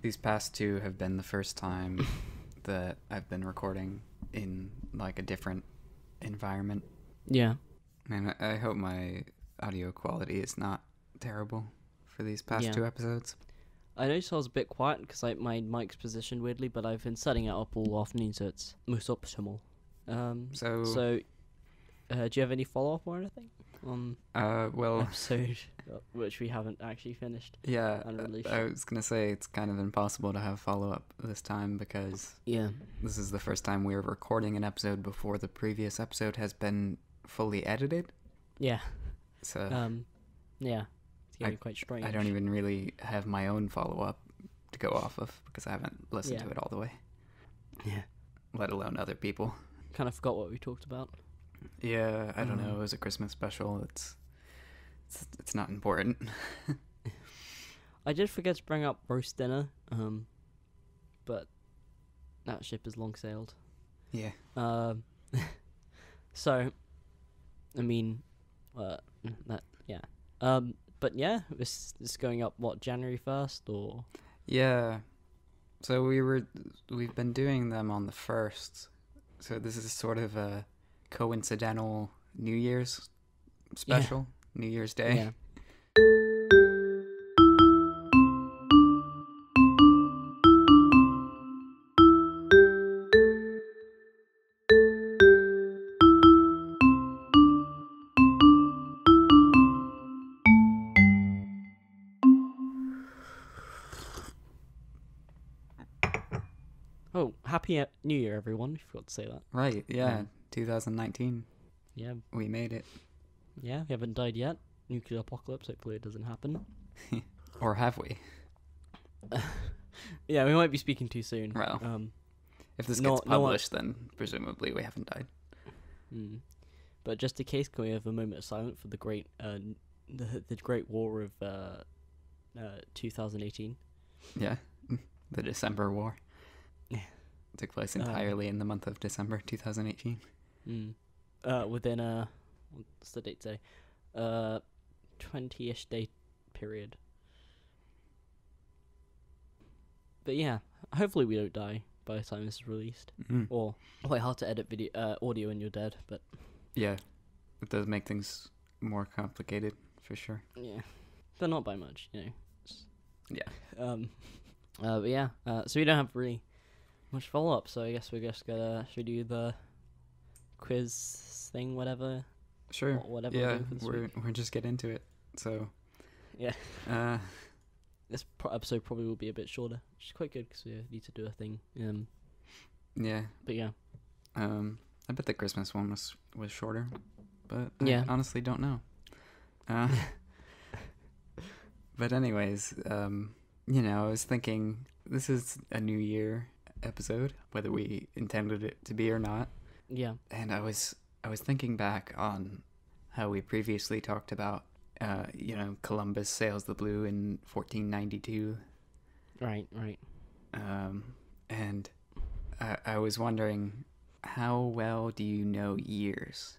these past two have been the first time that I've been recording in like a different environment. Yeah. And I hope my audio quality is not terrible for these past two episodes. I noticed I was a bit quiet because my mic's positioned weirdly, but I've been setting it up all afternoon, so it's most optimal. So, do you have any follow-up or anything on episode which we haven't actually finished? Yeah, I was going to say it's kind of impossible to have follow-up this time because this is the first time we're recording an episode before the previous episode has been fully edited. Yeah. So, yeah. It's going to be quite strange. I don't even really have my own follow-up to go off of because I haven't listened to it all the way. Yeah. Let alone other people. Kind of forgot what we talked about. Yeah, I don't know. It was a Christmas special. It's not important. I did forget to bring up roast dinner, but that ship has long sailed. Yeah. So, I mean, but yeah, this is going up January 1st or? Yeah. So we've been doing them on the 1st. So this is sort of a coincidental New Year's special, New Year's Day. Yeah. Oh, Happy New Year, everyone. I forgot to say that. Right, yeah. 2019. Yeah. We made it. Yeah, we haven't died yet. Nuclear apocalypse, hopefully it doesn't happen. Or have we? Yeah, we might be speaking too soon. Well, if this gets published, then presumably we haven't died. But just in case, can we have a moment of silence for the great the Great War of 2018? Yeah, the December War. Yeah. Took place entirely in the month of December 2018. Within what's the date say? 20-ish day period. But yeah, hopefully we don't die by the time this is released. Or quite hard to edit audio when you're dead, but yeah, it does make things more complicated for sure. Yeah, but not by much, you know. Yeah. But yeah, so we don't have really much follow up. So I guess we're just gonna should we do the quiz thing, whatever. Sure. Whatever. Yeah, we're just get into it. So. Yeah. This episode probably will be a bit shorter, which is quite good because we need to do a thing. Yeah. But yeah. I bet the Christmas one was shorter, but I honestly don't know. But anyways, I was thinking this is a New Year episode, whether we intended it to be or not. Yeah. And I was thinking back on how we previously talked about Columbus sails the blue in 1492. Right. And I was wondering, how well do you know years?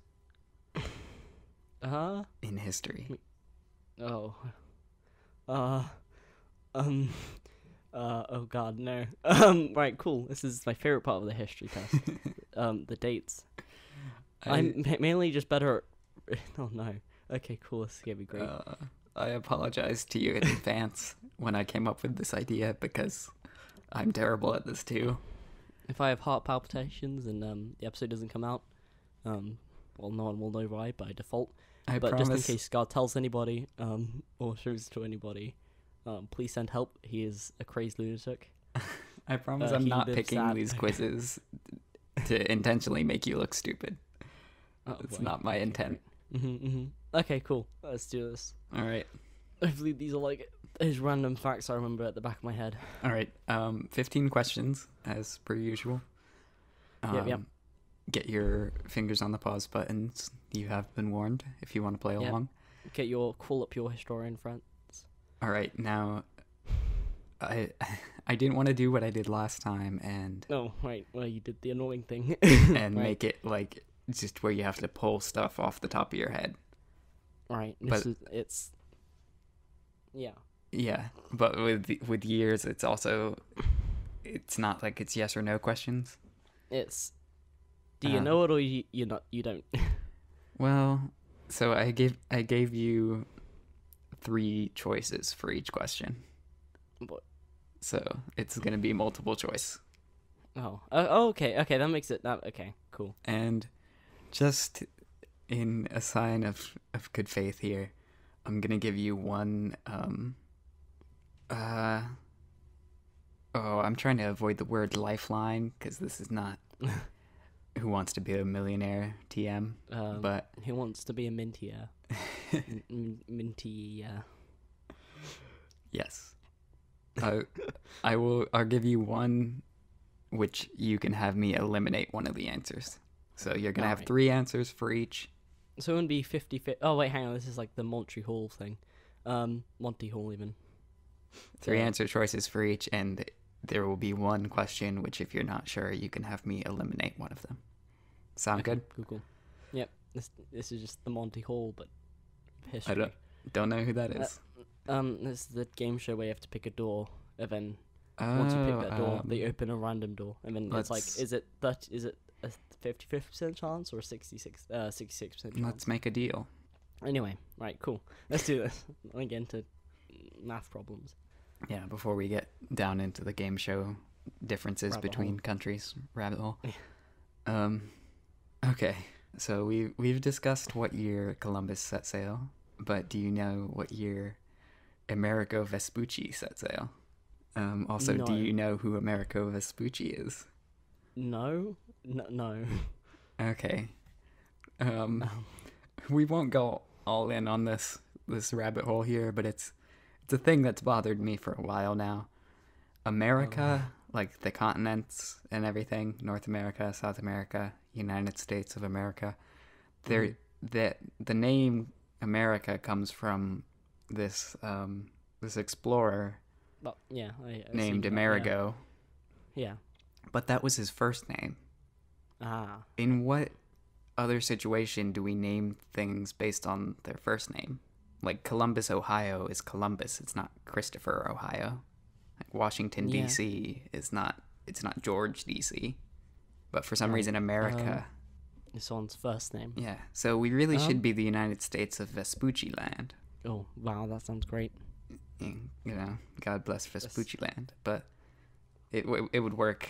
In history. Oh. Oh God, no. Right, cool. This is my favorite part of the history test. The dates. I'm mainly just better at... Oh, no. Okay, cool. This is going to be great. I apologize to you in advance when I came up with this idea because I'm terrible at this too. If I have heart palpitations and the episode doesn't come out, well, no one will know why by default. But just in case God tells anybody or shows to anybody, please send help. He is a crazed lunatic. I promise I'm not picking these quizzes to intentionally make you look stupid. It's not my intent. Okay, cool. Let's do this. All right. Hopefully these are like his random facts I remember at the back of my head. All right. 15 questions as per usual. Yep. Get your fingers on the pause buttons. You have been warned if you want to play along. Call up your historian friends. All right. Now, I didn't want to do what I did last time and... Oh, right. Well, you did the annoying thing. and make it like just where you have to pull stuff off the top of your head. Right. Yeah. Yeah, but with years, it's not like it's yes or no questions. It's do you know it or you don't. Well, so I gave you 3 choices for each question. What? So it's gonna be multiple choice. Oh, okay, that makes it that okay, cool. And just in a sign of good faith here, I'm gonna give you one. I'm trying to avoid the word lifeline because this is not Who Wants to Be a Millionaire TM. But Who Wants to Be a Minty? Minty. Yes. I'll give you one, which you can have me eliminate one of the answers. So you're gonna have 3 answers for each. So it wouldn't be 50-50. Oh wait, hang on. This is like the Monty Hall thing. Monty Hall even. 3 answer choices for each, and there will be one question, which if you're not sure, you can have me eliminate one of them. Sound good? Cool. Yep. This is just the Monty Hall, but history. I don't know who that is. This is the game show where you have to pick a door, and then once you pick that door, they open a random door, and then it's like, is it a 50% chance or a 66% chance? Let's make a deal. Anyway, right, cool. Let's do this. Let me get into math problems. Yeah, before we get down into the game show differences between countries, rabbit hole. Okay, so we've discussed what year Columbus set sail, but do you know what year Amerigo Vespucci set sail? Also, No. Do you know who Amerigo Vespucci is? No. Okay. We won't go all in on this rabbit hole here, but it's a thing that's bothered me for a while now. America, like the continents and everything, North America, South America, United States of America, the name America comes from this explorer named Amerigo. Yeah. But that was his first name. Ah. In what other situation do we name things based on their first name? Like Columbus, Ohio is Columbus. It's not Christopher, Ohio. Like Washington, D.C. is not. It's not George, D.C. But for some reason, America. It's someone's first name. Yeah. So we really should be the United States of Vespucci land. Oh wow, that sounds great. God bless Vespucci land. But it would work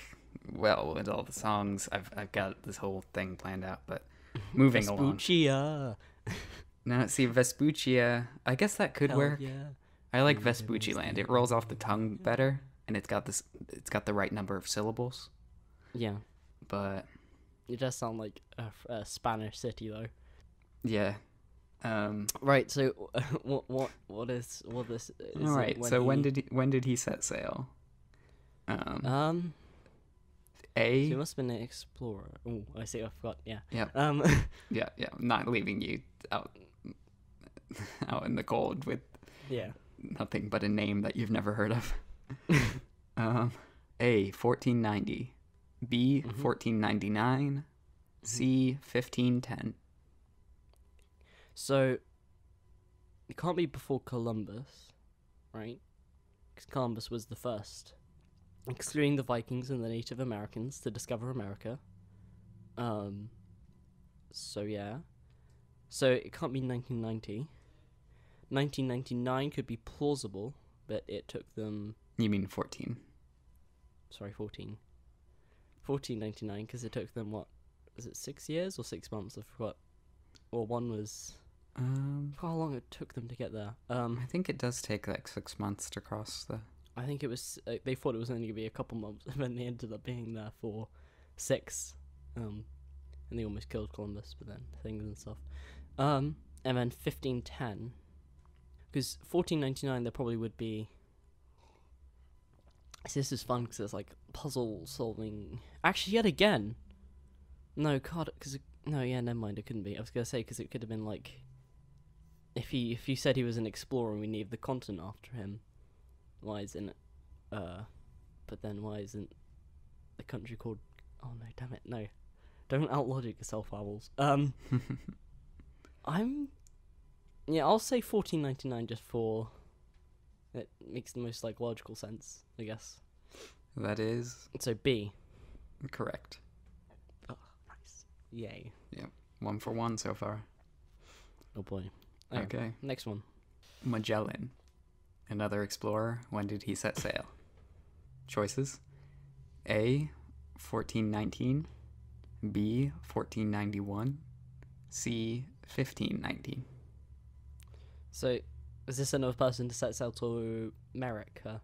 well with all the songs. I've got this whole thing planned out. But moving along. Vespuccia. No, see, Vespuccia, I guess that could work. Yeah. I like Vespucci land. It rolls off the tongue better, and it's got the right number of syllables. Yeah. But it does sound like a Spanish city, though. Yeah. Right. So, what is all right. So when did he set sail? He must have been an explorer. Oh, I see. I forgot. Yeah. Yeah. Yeah. I'm not leaving you out in the cold with nothing but a name that you've never heard of. A, 1490. B, 1499. C, 1510. So, it can't be before Columbus, right? Because Columbus was the first, excluding the Vikings and the Native Americans, to discover America. So yeah. So it can't be 1990. 1999 could be plausible, but it took them... You mean 14? Sorry, 14. 1499, because it took them, what? Was it 6 years or 6 months? I forgot. Or one was... how long it took them to get there? I think it does take like 6 months to cross the... I think it was... they thought it was only going to be a couple months, and then they ended up being there for 6. And they almost killed Columbus, but then things and stuff. And then 1510... Because 1499, there probably would be... So this is fun, because it's like puzzle solving... Actually, yet again! No, God, because... No, yeah, never mind, it couldn't be. I was going to say, because it could have been like... If you said he was an explorer and we named the continent after him, why isn't it... But then why isn't the country called... Oh, no, damn it, no. Don't out-logic yourself, Wabbles. Yeah, I'll say 1499 just for It makes the most like logical sense, I guess. That is So B. correct. Oh, nice. Yay. Yep. 1 for 1 so far. Oh boy. Okay. Next one. Magellan, another explorer. When did he set sail? Choices: A, 1419, B, 1491, C, 1519. So, is this another person to set sail to America?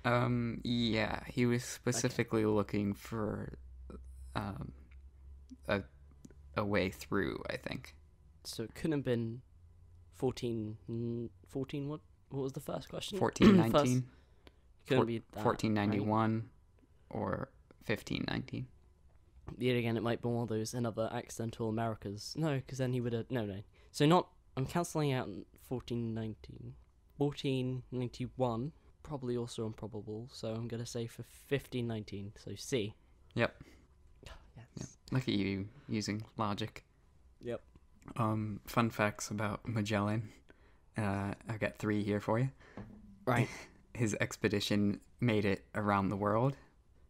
Yeah, he was specifically looking for a way through, I think. So it couldn't have been 14 what was the first question? 1419. Couldn't be that, 1491 right? or 1519. Yet again, it might be one of those another accidental Americas. No, because then he would have... No. So not... I'm cancelling out 1419. 1491, probably also improbable, so I'm going to say for 1519, so C. Yep. Yes. Yep. Look at you using logic. Yep. Fun facts about Magellan. I've got 3 here for you. Right. His expedition made it around the world,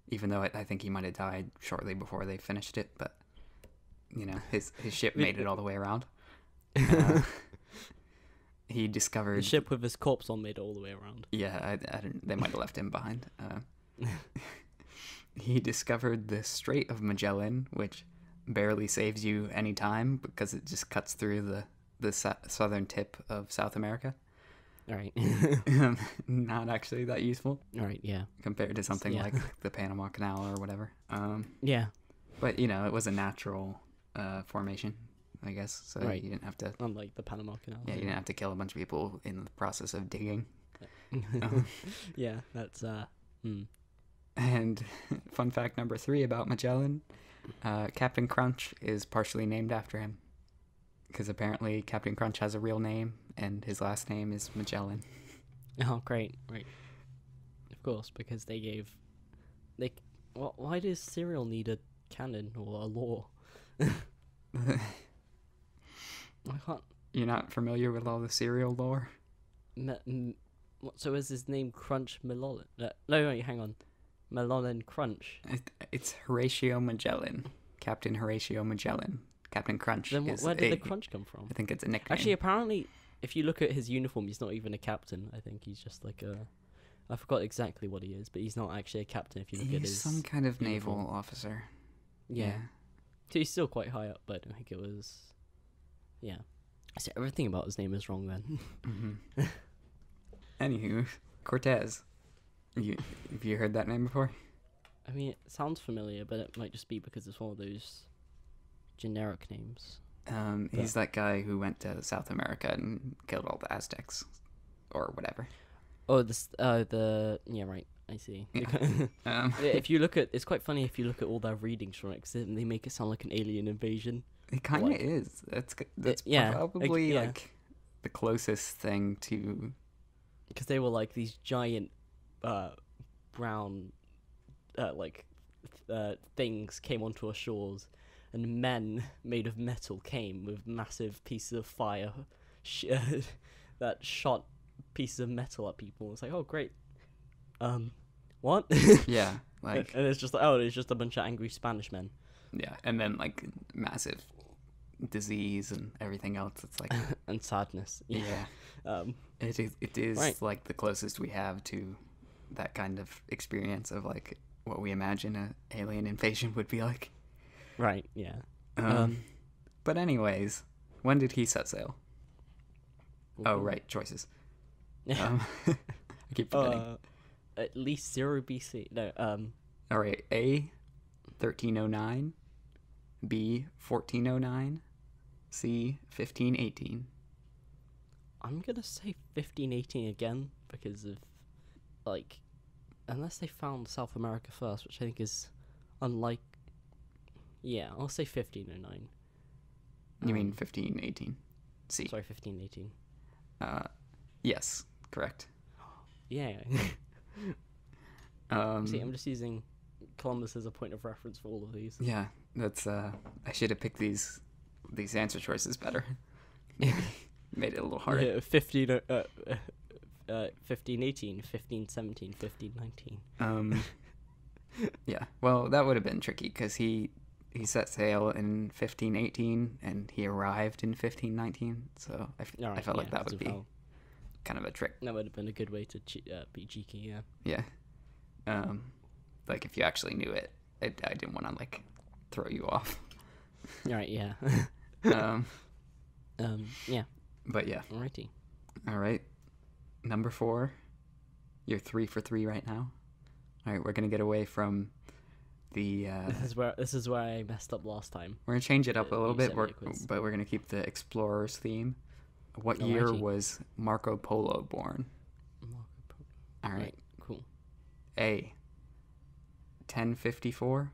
even though I think he might have died shortly before they finished it, but, you know, his ship made it all the way around. He discovered... The ship with his corpse on made it all the way around. Yeah, they might have left him behind. He discovered the Strait of Magellan, which barely saves you any time because it just cuts through the southern tip of South America. Right. Not actually that useful. Right, yeah. Compared to something like the Panama Canal or whatever. Yeah. But, you know, it was a natural formation, I guess. So right. You didn't have to... Unlike the Panama Canal. Yeah, you didn't have to kill a bunch of people in the process of digging. Yeah, that's... And fun fact number 3 about Magellan, Captain Crunch is partially named after him. Because apparently Captain Crunch has a real name, and his last name is Magellan. Oh, great. Right. Of course, because they gave... Why does cereal need a canon or a lore? I can't... You're not familiar with all the cereal lore? So is his name Crunch Melon? No, hang on. Melon Crunch. It's Horatio Magellan. Captain Horatio Magellan. Captain Crunch. Then where did the crunch come from? I think it's a nickname. Actually, apparently, if you look at his uniform, he's not even a captain. I think he's just like a... I forgot exactly what he is, but he's not actually a captain if you look at his... He's some kind of uniform. naval officer. Yeah. So he's still quite high up, but I don't think it was... Yeah. So everything about his name is wrong then. Mm-hmm. Anywho, Cortez. Have you heard that name before? I mean, it sounds familiar, but it might just be because it's one of those generic names. He's that guy who went to South America and killed all the Aztecs, or whatever. Oh, yeah, right. I see. Yeah. If you look at, it's quite funny if you look at all their readings from it, because they make it sound like an alien invasion. It kind of is. That's probably like the closest thing to. Because they were like these giant, brown, things came onto our shores, and men made of metal came with massive pieces of fire that shot pieces of metal at people. It's like, oh great, what? Yeah, like, and it's just like, oh, it's just a bunch of angry Spanish men. Yeah, and then like massive disease and everything else. It's like and sadness. Yeah, it is right. Like the closest we have to that kind of experience of like what we imagine an alien invasion would be like. Right. Yeah. But anyways, when did he set sail? Oh, right, choices. I keep forgetting. At least 0 BC. No. All right. A, 1309. B, 1409. C, 1518. I'm gonna say 1518 again because of, like, unless they found South America first, which I think is unlike. Yeah, I'll say 1509. You mean 1518? C. Sorry, 1518. Yes, correct. Yeah. See, I'm just using Columbus as a point of reference for all of these. Yeah, that's. I should have picked these answer choices better. Made it a little harder. Yeah, 1518, 1517, 1519. Yeah. Well, that would have been tricky because he set sail in 1518 and he arrived in 1519. So I felt like that would be kind of a trick. That would have been a good way to be cheeky. Yeah. Like if you actually knew it, I didn't want to like throw you off. Right. Yeah. Yeah. But yeah. Alrighty. All right. Number 4. You're 3 for 3 right now. All right, we're gonna get away from the. This is where I messed up last time. We're gonna change it up a little bit, but we're gonna keep the explorers theme. What year was Marco Polo born? Marco Polo. All right. Cool. A. 1054.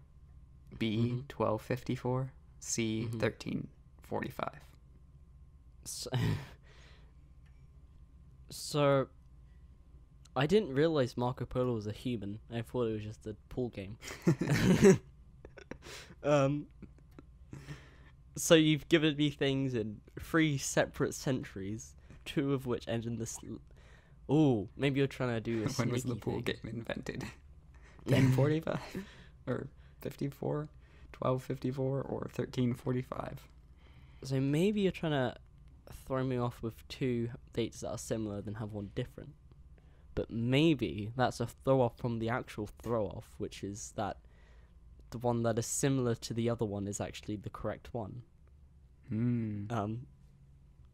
B. 1254. C. 1345. So, I didn't realize Marco Polo was a human. I thought it was just a pool game. So you've given me things in 3 separate centuries, 2 of which end in this. Oh, maybe you're trying to do a When was the pool game invented? 1045 or 54, 1254 or 1345? So maybe you're trying to throw me off with 2 dates that are similar, then have one different. But maybe that's a throw off from the actual throw off, which is that the one that is similar to the other one is actually the correct one.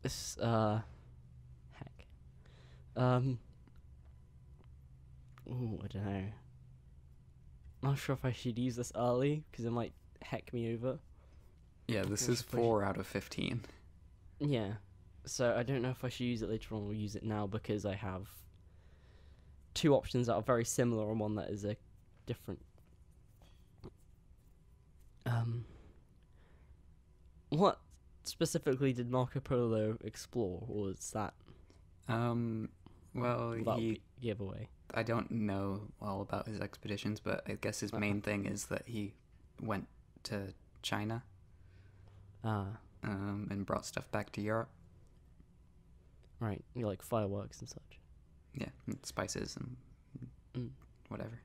This heck. Ooh, I don't know. Not sure if I should use this early because it might heck me over. Yeah, this is 4 out of 15. Yeah, so I don't know if I should use it later on or use it now because I have 2 options that are very similar and one that is a different. What specifically did Marco Polo explore, or was that? Well, he gave away. I don't know all about his expeditions, but I guess his main thing is that he went to China. And brought stuff back to Europe. Right, like fireworks and such. Yeah, and spices and whatever.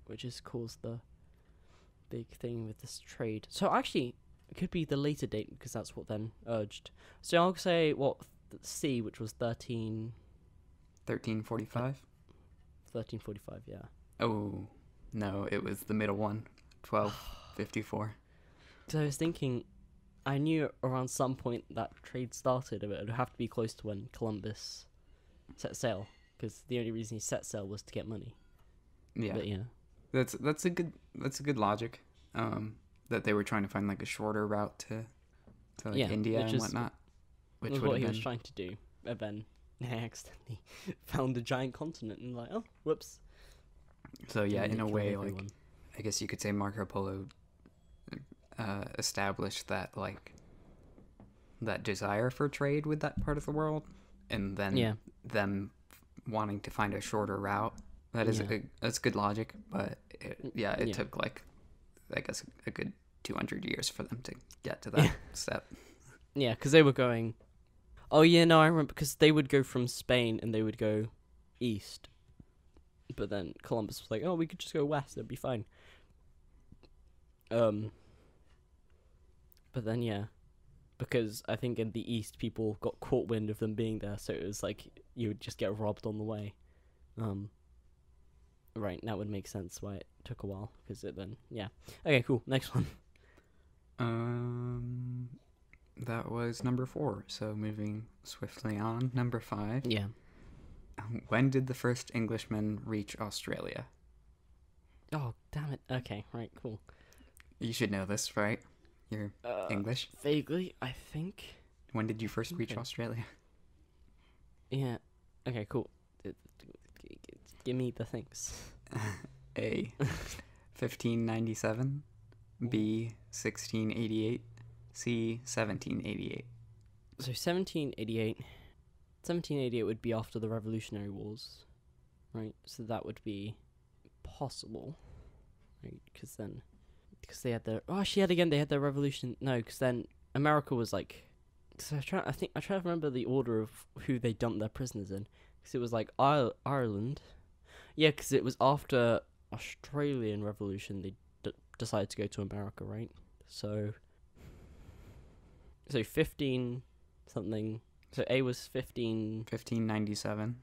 Which has caused the big thing with this trade. So actually, it could be the later date because that's what then urged. So I'll say C, which was 1345? 1345, yeah. Oh, no, it was the middle one, 1254. So I was thinking, I knew around some point that trade started, but it would have to be close to when Columbus set sail, because the only reason he set sail was to get money. Yeah. But yeah. That's a good logic. That they were trying to find like a shorter route to like India and whatnot. Which was what he was trying to do. And then they accidentally found a giant continent and like, oh, whoops. So yeah, in a way, like I guess you could say Marco Polo established that like that desire for trade with that part of the world, and then them wanting to find a shorter route. That is that's good logic, but it took like I guess a good 200 years for them to get to that step. Yeah, because they were going. Oh yeah, no, I remember because they would go from Spain and they would go east, but then Columbus was like, "Oh, we could just go west; it'd be fine." But then because I think in the east people got caught wind of them being there, so it was like you would just get robbed on the way. Right, that would make sense why it took a while, because it then, Okay, cool, next one. That was number 4, so moving swiftly on. Number 5. Yeah. When did the first Englishman reach Australia? Oh, damn it. Okay, right, cool. You should know this, right? You're English? Vaguely, I think. When did you first reach Australia? Yeah, okay, cool. Give me the things. A. 1597. B. 1688. C. 1788. So 1788 would be after the Revolutionary Wars, right? So that would be possible, right? Because they had their they had their revolution. No, because then America was like. So I try to remember the order of who they dumped their prisoners in. Because it was like Ireland. Yeah, because it was after Australian Revolution they decided to go to America, right? So 15 something. So A was 1597,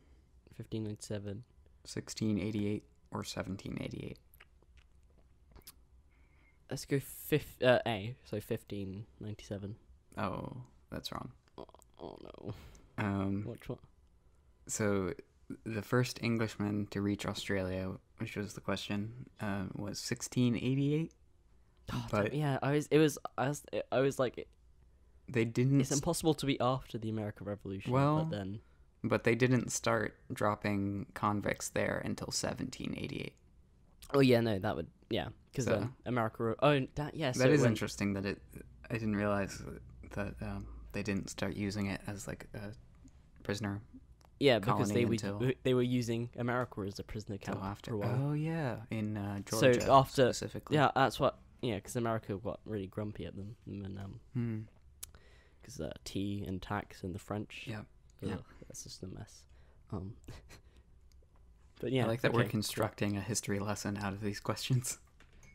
1597, 1688, or 1788. Let's go A. So 1597. Oh, that's wrong. Oh no. Which one? So the first Englishman to reach Australia, which was the question, was 1688. Oh, but yeah, I was like, they didn't. It's impossible to be after the American Revolution. Well, but they didn't start dropping convicts there until 1788. Oh yeah, no, that would because then America. That is interesting. That I didn't realize that they didn't start using it as like a prisoner. Yeah, because they were using America as a prisoner camp for a while. Oh yeah, in Georgia. So after specifically. Yeah, that's what. Yeah, because America got really grumpy at them, and because tea and tax and the French. Yeah. That's just a mess. But yeah, I like that we're constructing a history lesson out of these questions.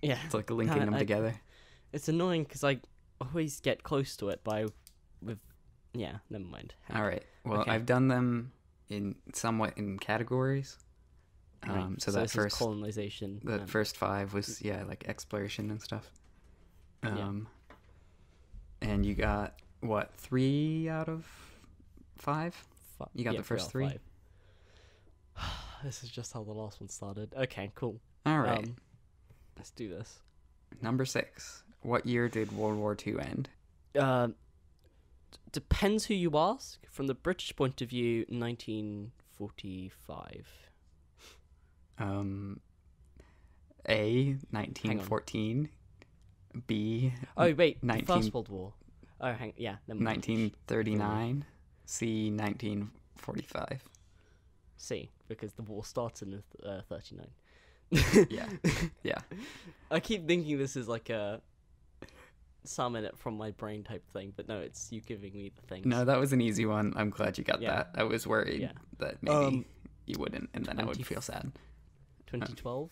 Yeah, it's like linking them together. It's annoying because I always get close to it never mind. All right. Well, I've done them somewhat in categories. Right. So that first colonization. The first 5 was like exploration and stuff. And you got what, 3 out of 5? You got the first 3. This is just how the last one started. Okay, cool. All right. Let's do this. Number 6. What year did World War II end? Depends who you ask. From the British point of view, 1945. A, 1914. B. Oh wait, the First World War. Oh, never mind. 1939. C, 1945. C, because the war started in 39. Yeah. I keep thinking this is like a summon it from my brain type thing, but no, it's you giving me the things. No, that was an easy one. I'm glad you got that. I was worried that maybe you wouldn't, and then I would feel sad. 2012?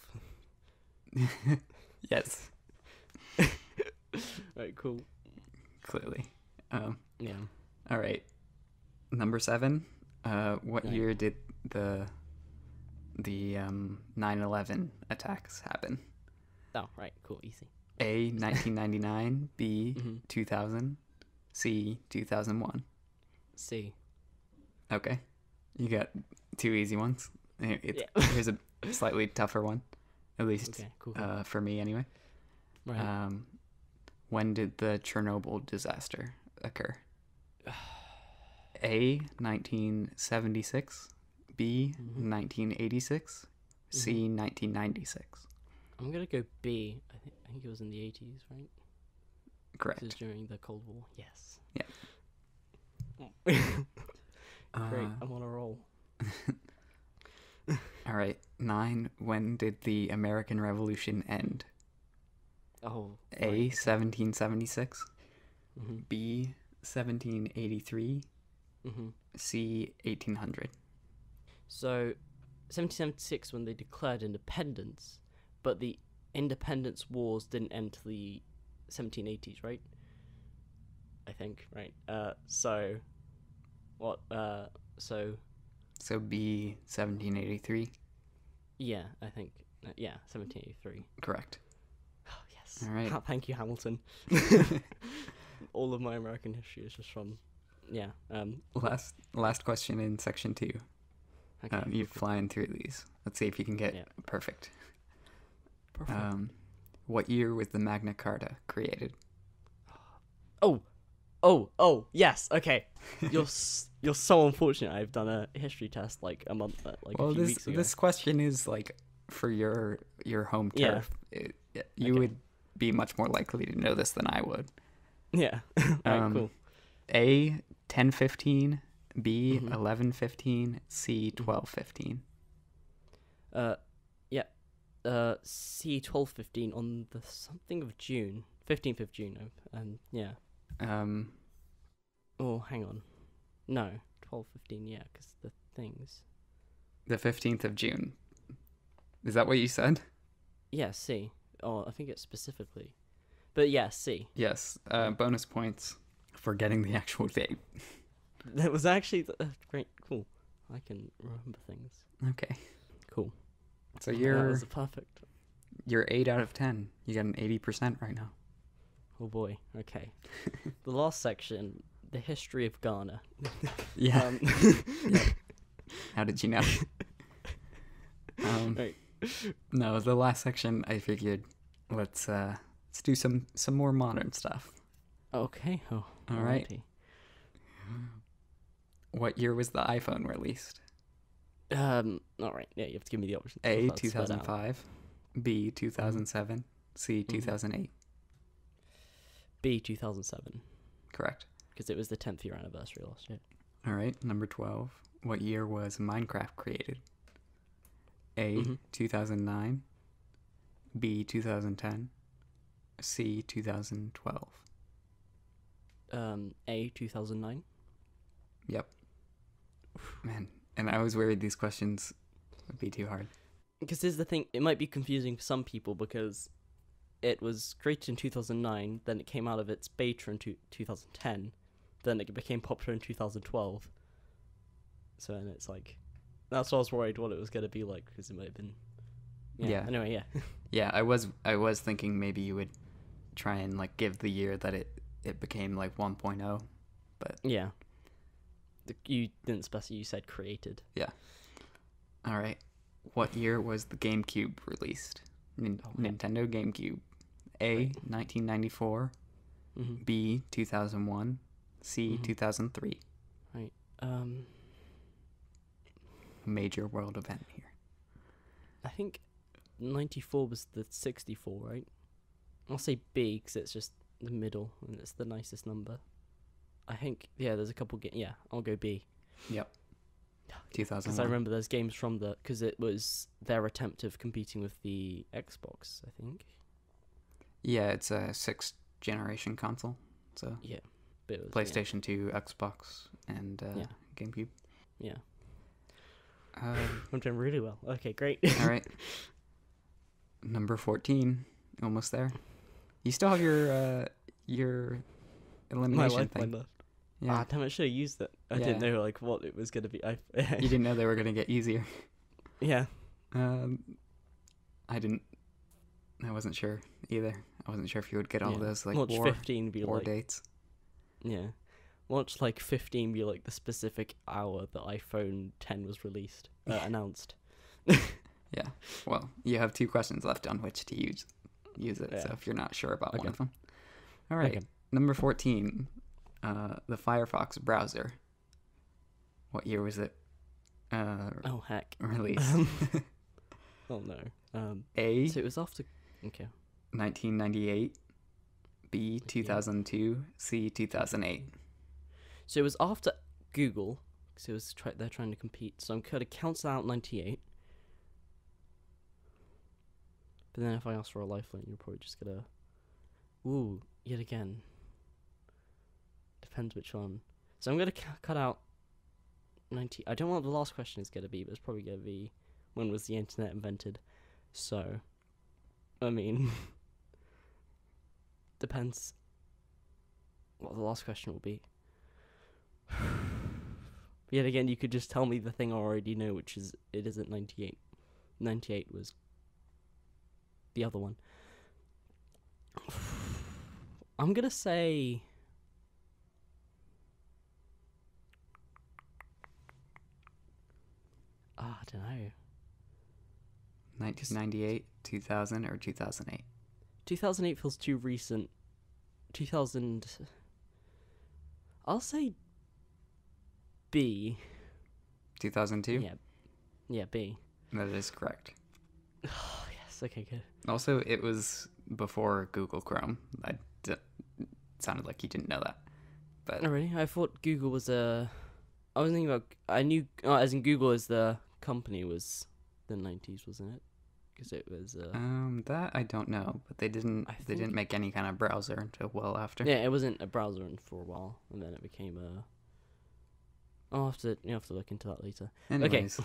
Yes. Right, cool. Clearly. Yeah. All right. Number 7. What year did the 9/11 attacks happen? Oh, right, cool, easy. A, 1999. B, 2000. C, 2001. C. Okay. You got 2 easy ones. Here's a slightly tougher one, at least for me anyway. Right. When did the Chernobyl disaster occur? A, 1976. B, 1986. C, 1996. I'm gonna go B. I think it was in the 80s, right? Correct. This is during the Cold War. Yes. Yeah. Great. I'm on a roll. All right. 9. When did the American Revolution end? Oh. A, 1776. B, 1783. C, 1800. So, 1776 when they declared independence, but the independence wars didn't end till the 1780s, right? I think, right? So, what? So B, 1783. Yeah, I think. 1783. Correct. Oh, yes. All right. Thank you, Hamilton. All of my American history is just from. Yeah. Last question in section 2. Okay. You're flying through these. Let's see if you can get perfect. Perfect. What year was the Magna Carta created? Oh, yes. Okay. You're so unfortunate. I've done a history test like a few weeks ago. This question is like for your home turf. You would be much more likely to know this than I would. Yeah. Alright, cool. A, 1015. B, 1115. C, 1215. C, 1215 on the something of June. 15th of June. Oh, hang on. No, 1215. Yeah, because the things. The 15th of June. Is that what you said? Yeah, C. Oh, I think it's specifically. But yeah, C. Yes. Bonus points for getting the actual date. That was actually great. Cool. I can remember things. Okay. Cool. So that was perfect. You're 8 out of 10. You got an 80% right now. Oh boy. Okay. The last section, the history of Ghana. Yeah. How did you know? Right. No, the last section, I figured let's do some more modern stuff. Okay. Oh. All right. What year was the iPhone released? All right. Yeah, you have to give me the options. A, 2005. B, 2007. C, 2008. B, 2007. Correct. Because it was the 10th year anniversary last year. All right. Number 12. What year was Minecraft created? A, 2009. B, 2010. C, 2012. A, 2009. Yep. Man, and I was worried these questions would be too hard. Because here's the thing, it might be confusing for some people because it was created in 2009, then it came out of its beta in 2010, then it became popular in 2012. So, and it's like, that's what I was worried what it was going to be like, because it might have been... Yeah. Anyway, yeah. Yeah, I was thinking maybe you would try and, like, give the year that it became, like, 1.0, but... Yeah. You didn't specify, you said created. Yeah. All right. What year was the GameCube released? Nintendo GameCube. A, 1994. B, 2001. C, 2003. Right. Major world event here. I think 94 was the 64, right? I'll say B because it's just the middle and it's the nicest number. I think, yeah, there's a couple yeah, I'll go B. Yep. 2001. Because I remember there's games from because it was their attempt of competing with the Xbox, I think. Yeah, it's a 6th generation console. So yeah, but it was, PlayStation 2, Xbox, and GameCube. Yeah. I'm doing really well. Okay, great. All right. Number 14, almost there. You still have your elimination thing. Left. Yeah. Ah, damn it, I should have used it. I didn't know like what it was gonna be. You didn't know they were gonna get easier. Yeah. I wasn't sure either. I wasn't sure if you would get all those like Watch 15 be war like dates. Yeah. Watch like 15 be like the specific hour that iPhone 10 was released, announced. Yeah. Well, you have 2 questions left on which to use it. Yeah. So if you're not sure about one of them. All right. Okay. Number 14. The Firefox browser. What year was it? Oh heck. Released. Oh no. A. So it was after. Okay. 1998. B. 2002. C. 2008. So it was after Google, because it was they're trying to compete. So I'm going to cancel out 98. But then if I ask for a lifeline, you're probably just gonna. Ooh, yet again. Depends which one. So I'm gonna cut out 90. I don't know what the last question is gonna be, but it's probably gonna be when was the internet invented. So, I mean, depends what the last question will be. Yet again, you could just tell me the thing I already know, which is it isn't 98. 98 was the other one. I'm gonna say I don't know. 1998, 2000, or 2008? 2008 feels too recent. 2000. I'll say B. 2002? Yeah, B. That is correct. Oh, yes, okay, good. Also, it was before Google Chrome. It sounded like you didn't know that. But oh, really? I thought Google was I was thinking about... I knew... as in Google as the company was the 90s, wasn't it? Because it was... that I don't know. But they didn't make any kind of browser until well after. Yeah, it wasn't a browser for a while. And then it became a... You'll have to look into that later. Anyways,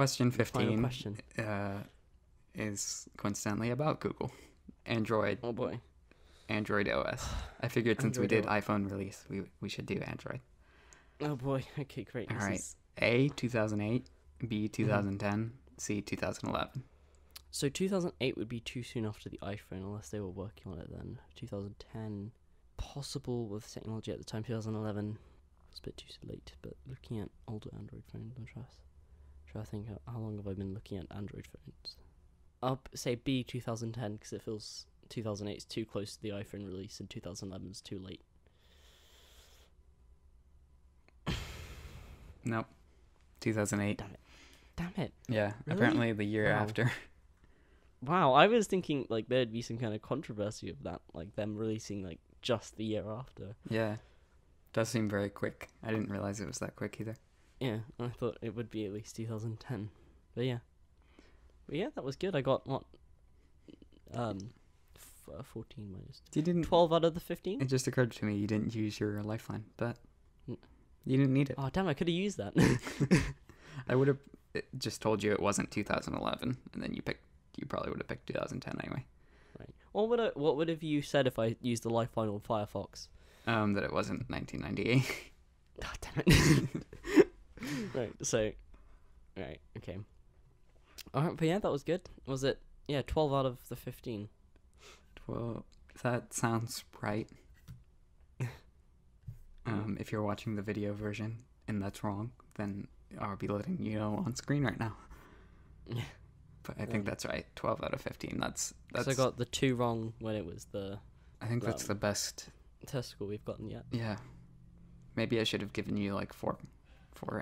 Question 15 Final question. Is coincidentally about Google. Android. Oh boy. Android OS. I figured since we did iPhone release, we should do Android. Oh boy. Okay, great. All right. A, 2008. B, 2010. C, 2011. So 2008 would be too soon after the iPhone, unless they were working on it then. 2010, possible with technology at the time. 2011 was a bit too late, but looking at older Android phones, I'm trying to think how long have I been looking at Android phones. I'll say B, 2010, because it feels 2008 is too close to the iPhone release and 2011 is too late. Nope. 2008. Damn it. Yeah, really? Apparently the year after. Wow, I was thinking like there'd be some kind of controversy of that, like them releasing like just the year after. Yeah. Does seem very quick. I didn't realize it was that quick either. Yeah, I thought it would be at least 2010. But yeah. That was good. I got what? 14 minus 2. You didn't 12 out of the 15? It just occurred to me you didn't use your lifeline, but you didn't need it. Oh, damn, I could have used that. I would have just told you it wasn't 2011, and then you probably would have picked 2010 anyway. Right. What would have you said if I used the lifeline on Firefox? That it wasn't 1998. Oh, damn it. Right, okay. Alright, but yeah, that was good. Was it, 12 out of the 15. 12, that sounds right. If you're watching the video version and that's wrong, then I'll be letting you know on screen right now. Yeah. But I think that's right. 12 out of 15. That's. So I got the 2 wrong when it was the. I think that's the best test score we've gotten yet. Yeah. Maybe I should have given you like four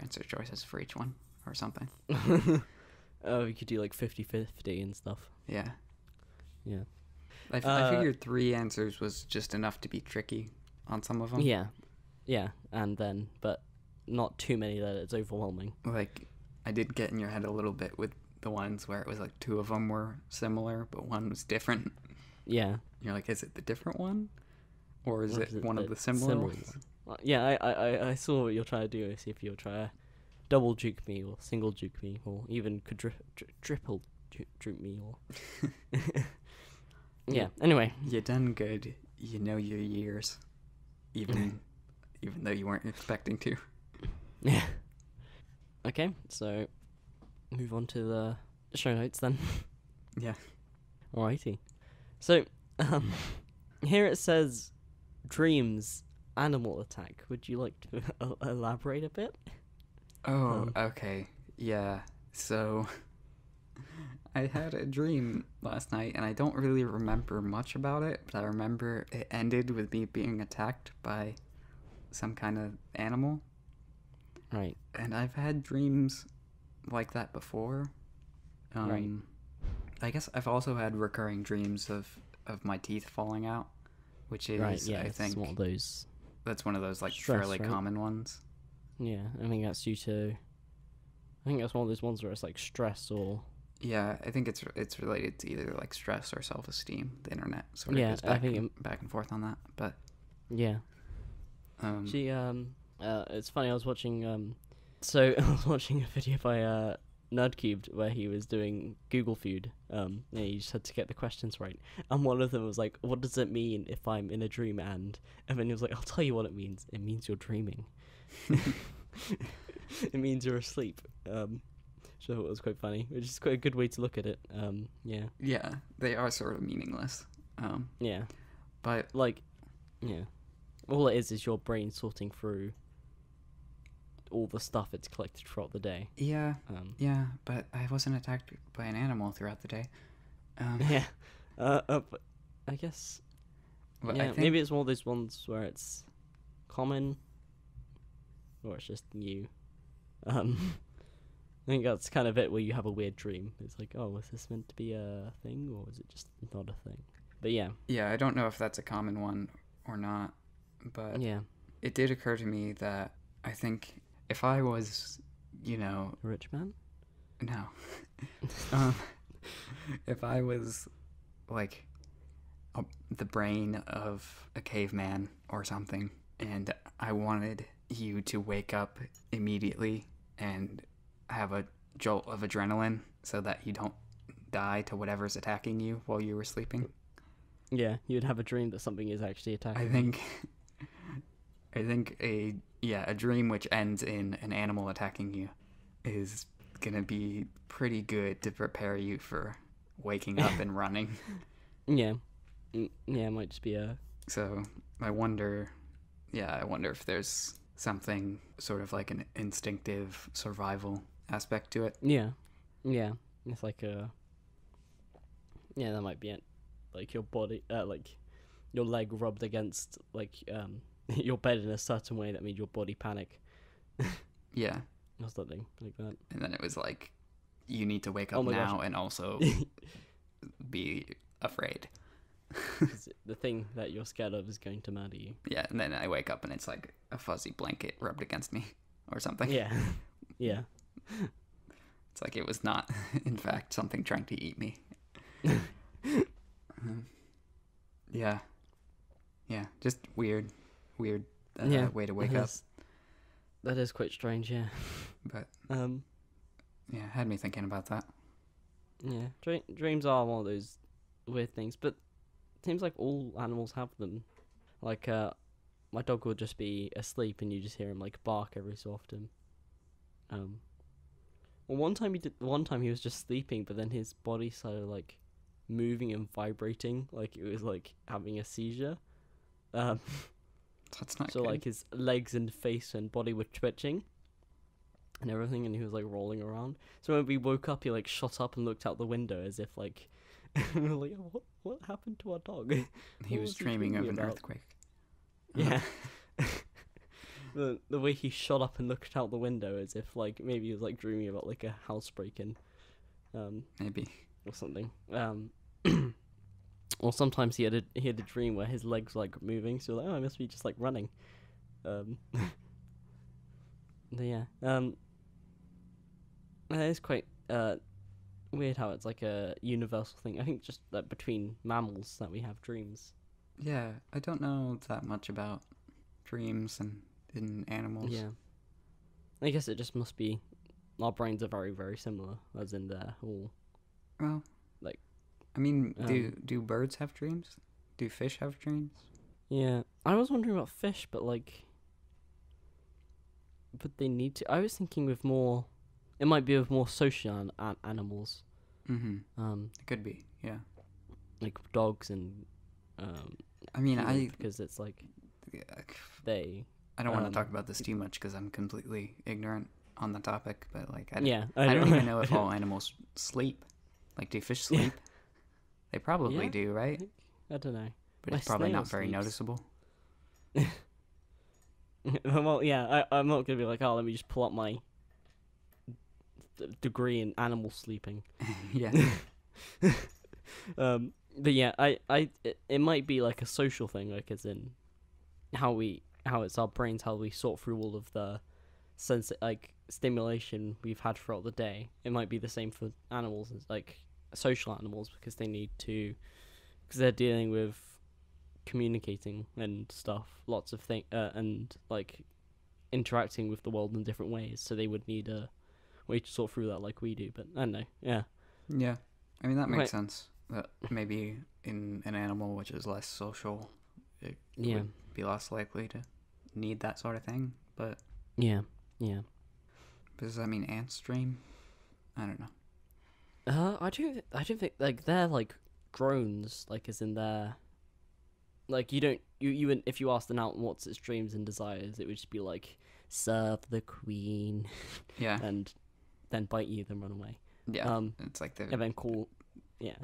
answer choices for each one or something. Oh, you could do like 50-50 and stuff. Yeah. Yeah. I figured 3 answers was just enough to be tricky on some of them. Yeah. Yeah, but not too many that it's overwhelming. Like, I did get in your head a little bit with the ones where it was like 2 of them were similar, but one was different. Yeah. You're like, is it the different one? Or is it one of the similar ones? Yeah, I saw what you're trying to do. See if you'll try to double juke me or single juke me or even triple juke me or... Yeah, anyway. You done good. You know your years. Even though you weren't expecting to. Yeah. Okay, so move on to the show notes then. Yeah. Alrighty. So, here it says, dreams, animal attack. Would you like to elaborate a bit? Oh, okay. Yeah. So, I had a dream last night, and I don't really remember much about it, but I remember it ended with me being attacked by some kind of animal. Right. And I've had dreams like that before. Right. I guess I've also had recurring dreams of my teeth falling out, which is, right, yeah, I think, one of those. That's one of those like stress, fairly common ones. Yeah, I think that's due to. I think that's one of those ones where it's like stress or. Yeah, I think it's related to either like stress or self-esteem. The internet sort of goes back and forth on that, but yeah. It's funny. I was watching. So I was watching a video by Nerdcubed where he was doing Google Feud. And he just had to get the questions right. And one of them was like, "What does it mean if I'm in a dream?" And then he was like, "I'll tell you what it means. It means you're dreaming. It means you're asleep." So it was quite funny, which is quite a good way to look at it. Yeah. Yeah, they are sort of meaningless. Yeah. But like, yeah, all it is your brain sorting through all the stuff it's collected throughout the day. Yeah. Yeah, but I wasn't attacked by an animal throughout the day. Yeah. But I guess. Well, yeah. I think maybe it's one of those ones where it's common, or it's just new. I think that's kind of it where you have a weird dream. It's like, oh, was this meant to be a thing, or is it just not a thing? But yeah. Yeah, I don't know if that's a common one or not, but yeah, it did occur to me that I think if I was, a rich man? No. If I was, like, the brain of a caveman or something, and I wanted you to wake up immediately and have a jolt of adrenaline so that you don't die to whatever's attacking you while you were sleeping. Yeah, you'd have a dream that something is actually attacking I think a dream which ends in an animal attacking you is gonna be pretty good to prepare you for waking up and running. Yeah. Yeah, it might just be a... So, I wonder if there's something sort of like an instinctive survival aspect to it. Yeah. Yeah. It's like a... Yeah, that might be it. Like your body, like your leg rubbed against like your bed in a certain way that made your body panic. Yeah. Or something like that. And then it was like, you need to wake up now gosh. And also be afraid. The thing that you're scared of is going to murder you. Yeah, and then I wake up and it's like a fuzzy blanket rubbed against me or something. Yeah. Yeah. It's like it was not, in fact, something trying to eat me. Yeah. Yeah, just weird way to wake up. That is quite strange, yeah. But, yeah, had me thinking about that. Yeah, dreams are one of those weird things, but it seems like all animals have them. Like, my dog will just be asleep and you just hear him, like, bark every so often. Well, one time he was just sleeping, but then his body started, like, moving and vibrating, like it was, like, having a seizure. That's not so, good. Like, his legs and face and body were twitching and everything, and he was, like, rolling around. So when we woke up, he, like, shot up and looked out the window as if, like, we were like, oh, what happened to our dog? He was dreaming of an earthquake. Yeah. The way he shot up and looked out the window as if, like, maybe he was, like, dreaming about, like, a house break-in. Maybe. Or something. Or sometimes he had a dream where his legs were, like, moving, so like, oh, I must be just, like, running. But yeah. It's quite weird how it's like a universal thing. I think just that between mammals that we have dreams. Yeah, I don't know that much about dreams and in animals. Yeah. I guess it just must be our brains are very, very similar, as in they're all... Well, like... I mean, do birds have dreams? Do fish have dreams? Yeah. I was wondering about fish, but, like... But they need to... I was thinking with more... It might be with more social animals. Mm-hmm. It could be, yeah. Like dogs and... I mean, because it's like... They... I don't want to talk about this too much because I'm completely ignorant on the topic, but, like... I don't even know if all animals sleep. Like, do fish sleep? Yeah. They probably do, right? I don't know. But it's probably not very noticeable. Well, yeah, I'm not going to be like, oh, let me just pull up my degree in animal sleeping. Yeah. But yeah, it might be like a social thing, like as in how it's our brains, how we sort through all of the stimulation we've had throughout the day. It might be the same for animals, like social animals, because they're dealing with communicating and stuff, lots of things, and like interacting with the world in different ways. So they would need a way to sort through that, like we do. But I don't know. Yeah. Yeah, I mean that makes sense. That maybe in an animal which is less social, it would be less likely to need that sort of thing. But yeah. Does that mean ants dream? I don't know. I don't think like they're like drones, like as in they're like you wouldn't, if you asked an ant what's its dreams and desires, it would just be like serve the queen, yeah, and then bite you, then run away. Yeah, it's like and then call, yeah,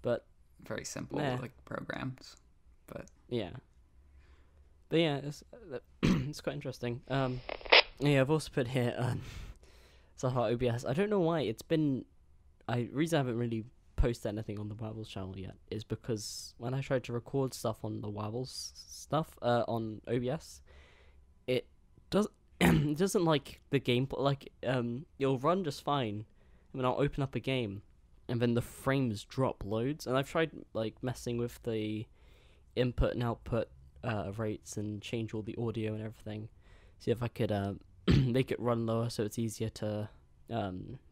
but very simple like programs, but yeah, it's quite interesting. Yeah, I've also put here stuff about OBS. I don't know why it's been. Reason I haven't really posted anything on the Wabbles channel yet is because when I tried to record stuff on the Wabbles stuff on OBS, it doesn't like the game. Like it'll run just fine, and then I'll open up a game, and then the frames drop loads. And I've tried like messing with the input and output rates and change all the audio and everything. See if I could make it run lower so it's easier to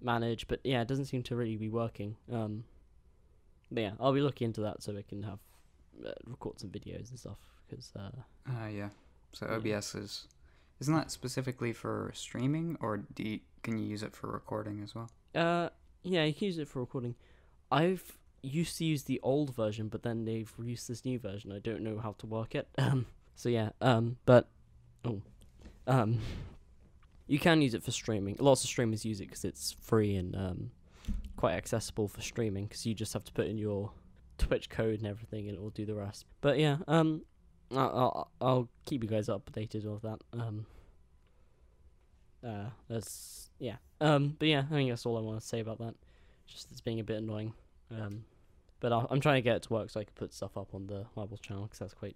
manage. But yeah, it doesn't seem to really be working. But yeah, I'll be looking into that so we can have record some videos and stuff. Cause yeah. So OBS isn't that specifically for streaming, or can you use it for recording as well? Yeah, you can use it for recording. I've used to use the old version, but then they've released this new version. I don't know how to work it. So yeah, you can use it for streaming. Lots of streamers use it because it's free and quite accessible for streaming. Because you just have to put in your Twitch code and everything, and it will do the rest. But yeah, I'll keep you guys updated with that. But yeah, I think that's all I want to say about that. Just it's being a bit annoying. But I'm trying to get it to work so I can put stuff up on the Wabbles channel because that's quite,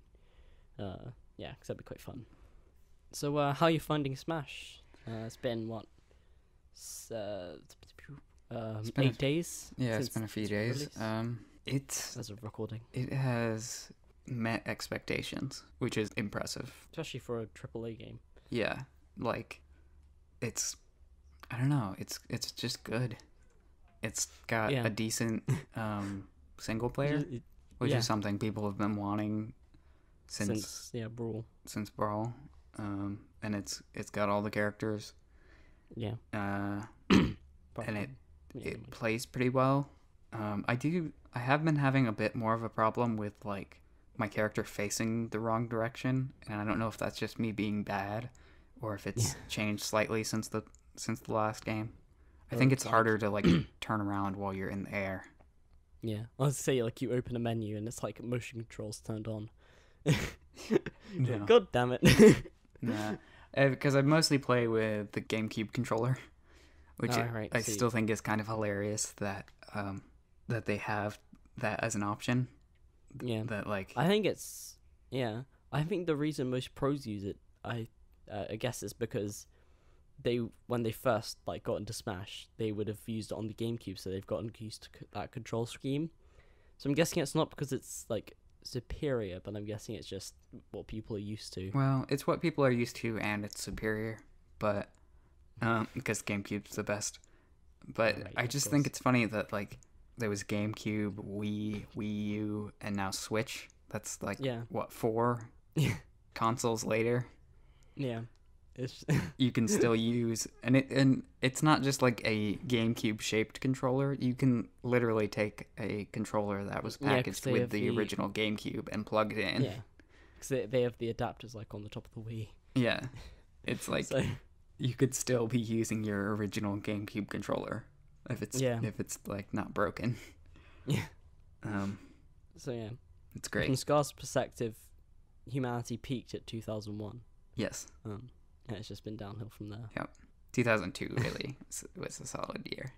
because that'd be quite fun. So, how are you finding Smash? It's been what? 8 days. Yeah, it's been a few days. It's as of recording. It has met expectations, which is impressive, especially for a AAA game. Yeah, like I don't know. It's just good. It's got a decent single player, which is something people have been wanting since Brawl. Since Brawl, and it's got all the characters. Yeah. And it plays pretty well. I have been having a bit more of a problem with like my character facing the wrong direction, and I don't know if that's just me being bad or if it's changed slightly since the last game. I think it's harder to like turn around while you're in the air. Yeah, I was say like you open a menu and it's like motion controls turned on. No. God damn it! Nah, because I mostly play with the GameCube controller, which I still think is kind of hilarious that that they have that as an option. Yeah, that like I think I think the reason most pros use it, I guess, is because when they first like got into Smash, they would have used it on the GameCube, so they've gotten used to that control scheme. So I'm guessing it's not because it's like superior, but I'm guessing it's just what people are used to. Well, it's what people are used to, and it's superior, but because GameCube's the best. But right, I just think it's funny that like there was GameCube, Wii U, and now Switch. That's like what 4 consoles later. Yeah. You can still use and it's not just like a GameCube shaped controller. You can literally take a controller that was packaged with the original GameCube and plug it in. Yeah, because they have the adapters like on the top of the Wii. Yeah, it's like you could still be using your original GameCube controller if it's like not broken. Yeah. So yeah, it's great. From Scar's perspective, humanity peaked at 2001. Yes. And it's just been downhill from there. Yep. 2002 really was a solid year.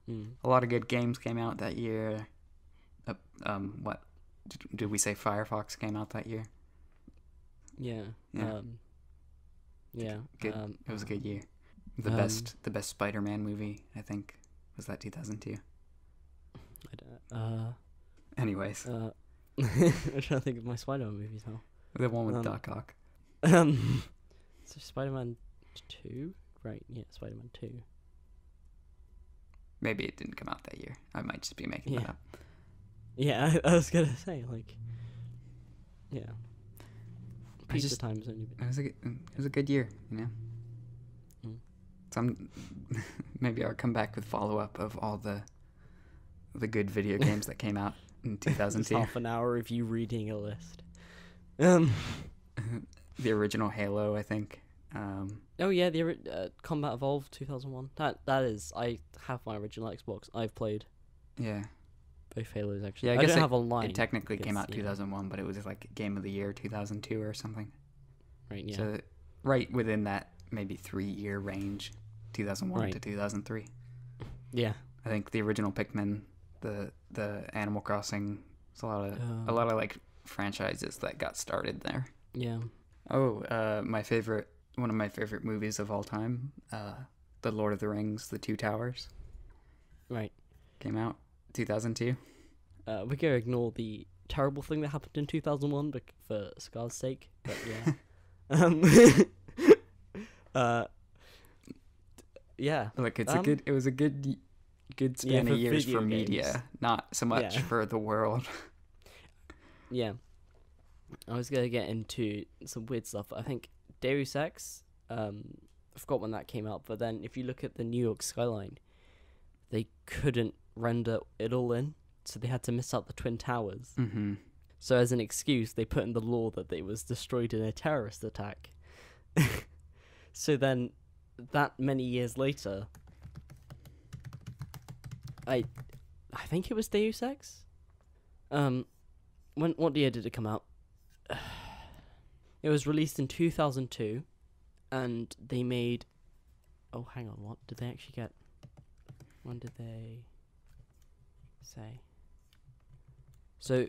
Mm. A lot of good games came out that year. What did we say? Firefox came out that year. Yeah. Yeah. Good. It was a good year. The best Spider-Man movie, I think, was that 2002. Anyways. I'm trying to think of my Spider-Man movies now. The one with Doc Ock. So Spider-Man 2? Right, yeah, Spider-Man 2. Maybe it didn't come out that year. I might just be making that up. Yeah, I was gonna say, like... Yeah. Pizza time's only been... It was a good year, you know? Mm. Maybe I'll come back with follow-up of all the good video games that came out in 2002. Half an hour of you reading a list. The original Halo, I think. Oh yeah, the Combat Evolved 2001. That is, I have my original Xbox. I've played. Yeah. Both Halos actually. Yeah, I guess don't have online. It technically came out 2001, but it was like Game of the Year 2002 or something. Right. Yeah. So right within that maybe 3-year range, 2001 to 2003. Yeah. I think the original Pikmin, the Animal Crossing, it's a lot of like franchises that got started there. Yeah. Oh, one of my favorite movies of all time, The Lord of the Rings, The Two Towers. Right. Came out 2002. We're gonna ignore the terrible thing that happened in 2001 for Scar's sake, but yeah. Yeah. Like it was a good span of years for media, not so much for the world. Yeah. I was gonna get into some weird stuff. I think Deus Ex, I forgot when that came out, but then if you look at the New York skyline, they couldn't render it all in, so they had to miss out the Twin Towers. Mm-hmm. So as an excuse, they put in the law that it was destroyed in a terrorist attack. So then, that many years later, I think it was Deus Ex. What year did it come out? It was released in 2002, and they made. Oh, hang on. What did they actually get? When did they say? So,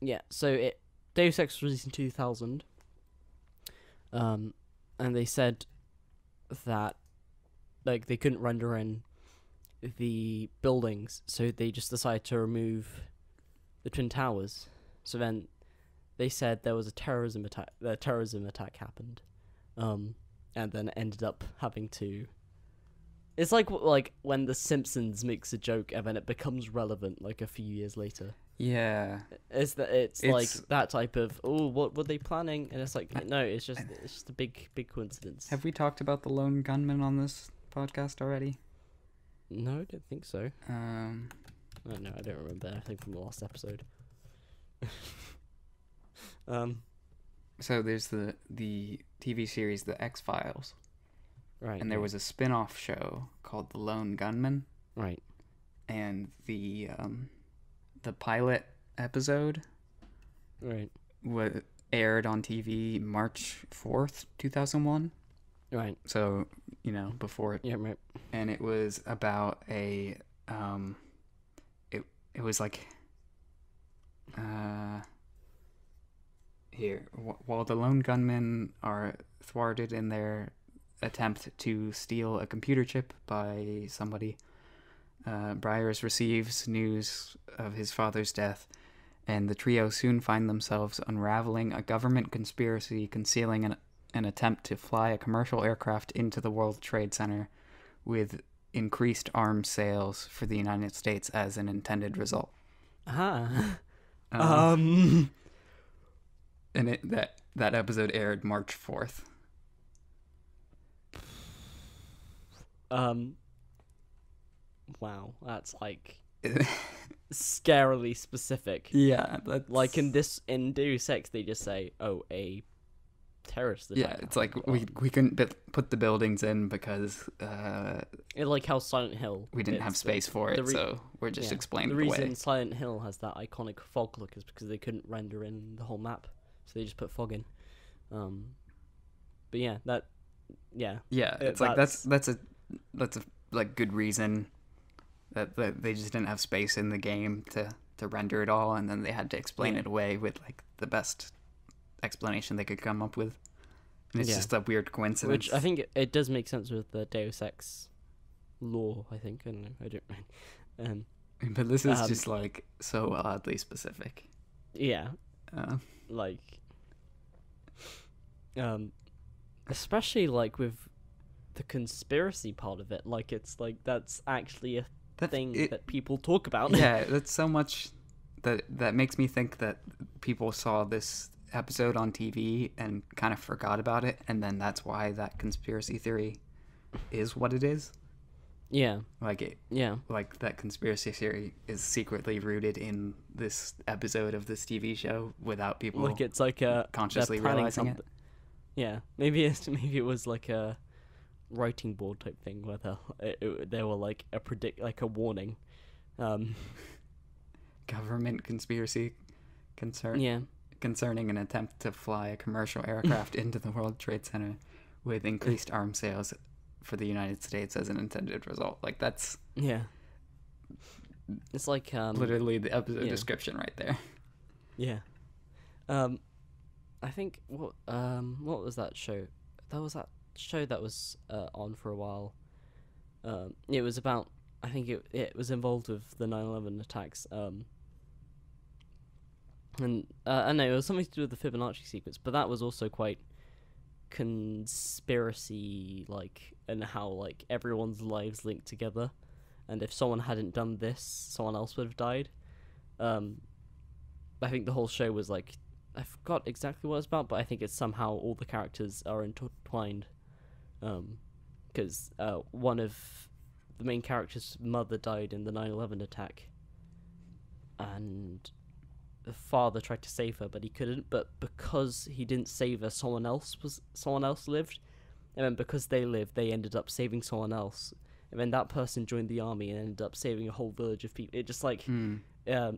yeah. So Deus Ex was released in 2000. And they said that like they couldn't render in the buildings, so they just decided to remove the Twin Towers. So then they said there was a terrorism attack. The terrorism attack happened, and then ended up having to. It's like when The Simpsons makes a joke and then it becomes relevant like a few years later. Yeah, it's like that type of what were they planning? And it's like no, it's just a big coincidence. Have we talked about the lone gunman on this podcast already? No, I don't think so. Oh, no, I don't remember. I think from the last episode. So there's the TV series The X-Files. Right. And there was a spin-off show called The Lone Gunman. Right. And the pilot episode aired on TV March 4th, 2001. Right. So, before it. Yeah, right. And it was about it was like while the lone gunmen are thwarted in their attempt to steal a computer chip by somebody, Byers receives news of his father's death, and the trio soon find themselves unraveling a government conspiracy concealing an attempt to fly a commercial aircraft into the World Trade Center, with increased arms sales for the United States as an intended result. And that episode aired March 4th. Wow, that's like scarily specific. Yeah, that's like in Deus Ex, they just say, "Oh, a terrorist attack." Yeah, it's like we couldn't put the buildings in because like how Silent Hill. We didn't have space for it, so we're just explaining the way. The reason Silent Hill has that iconic fog look is because they couldn't render in the whole map, so they just put fog in. But yeah, it's like that's a like good reason that they just didn't have space in the game to render it all, and then they had to explain it away with like the best explanation they could come up with. And it's just a weird coincidence. Which I think it does make sense with the Deus Ex lore, I think. I don't know. But this is just like so oddly specific. Yeah. Especially like with the conspiracy part of it, like it's like that's actually a thing that people talk about. Yeah, that's so much that makes me think that people saw this episode on TV and kind of forgot about it, and then that's why that conspiracy theory is what it is. Yeah. Like that conspiracy theory is secretly rooted in this episode of this TV show without people like it's like a consciously realizing it. Yeah, maybe it was like a writing board type thing where they were like a warning. Government conspiracy concerning an attempt to fly a commercial aircraft into the World Trade Center with increased arms sales for the United States as an intended result. Like that's it's like literally the episode description right there. Yeah. I think what was that show? That was that show that was on for a while. It was about, I think it was involved with the 9/11 attacks. And I know it was something to do with the Fibonacci sequence, but that was also quite conspiracy, like, and how like everyone's lives linked together, and if someone hadn't done this, someone else would have died. I think the whole show was like, I forgot exactly what it's about, but I think it's somehow all the characters are intertwined. Because one of the main character's mother died in the 9/11 attack, and the father tried to save her, but he couldn't. But because he didn't save her, someone else lived, and then because they lived, they ended up saving someone else, and then that person joined the army and ended up saving a whole village of people. It just like, yeah.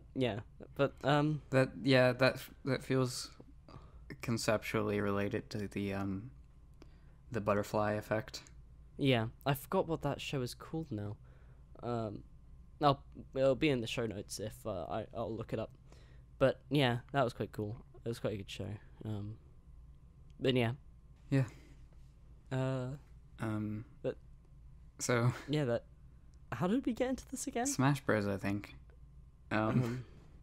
But that feels conceptually related to the butterfly effect. Yeah, I forgot what that show is called now. It'll be in the show notes if I'll look it up. But yeah, that was quite cool. It was quite a good show. But yeah. Yeah. But so yeah, how did we get into this again? Smash Bros, I think.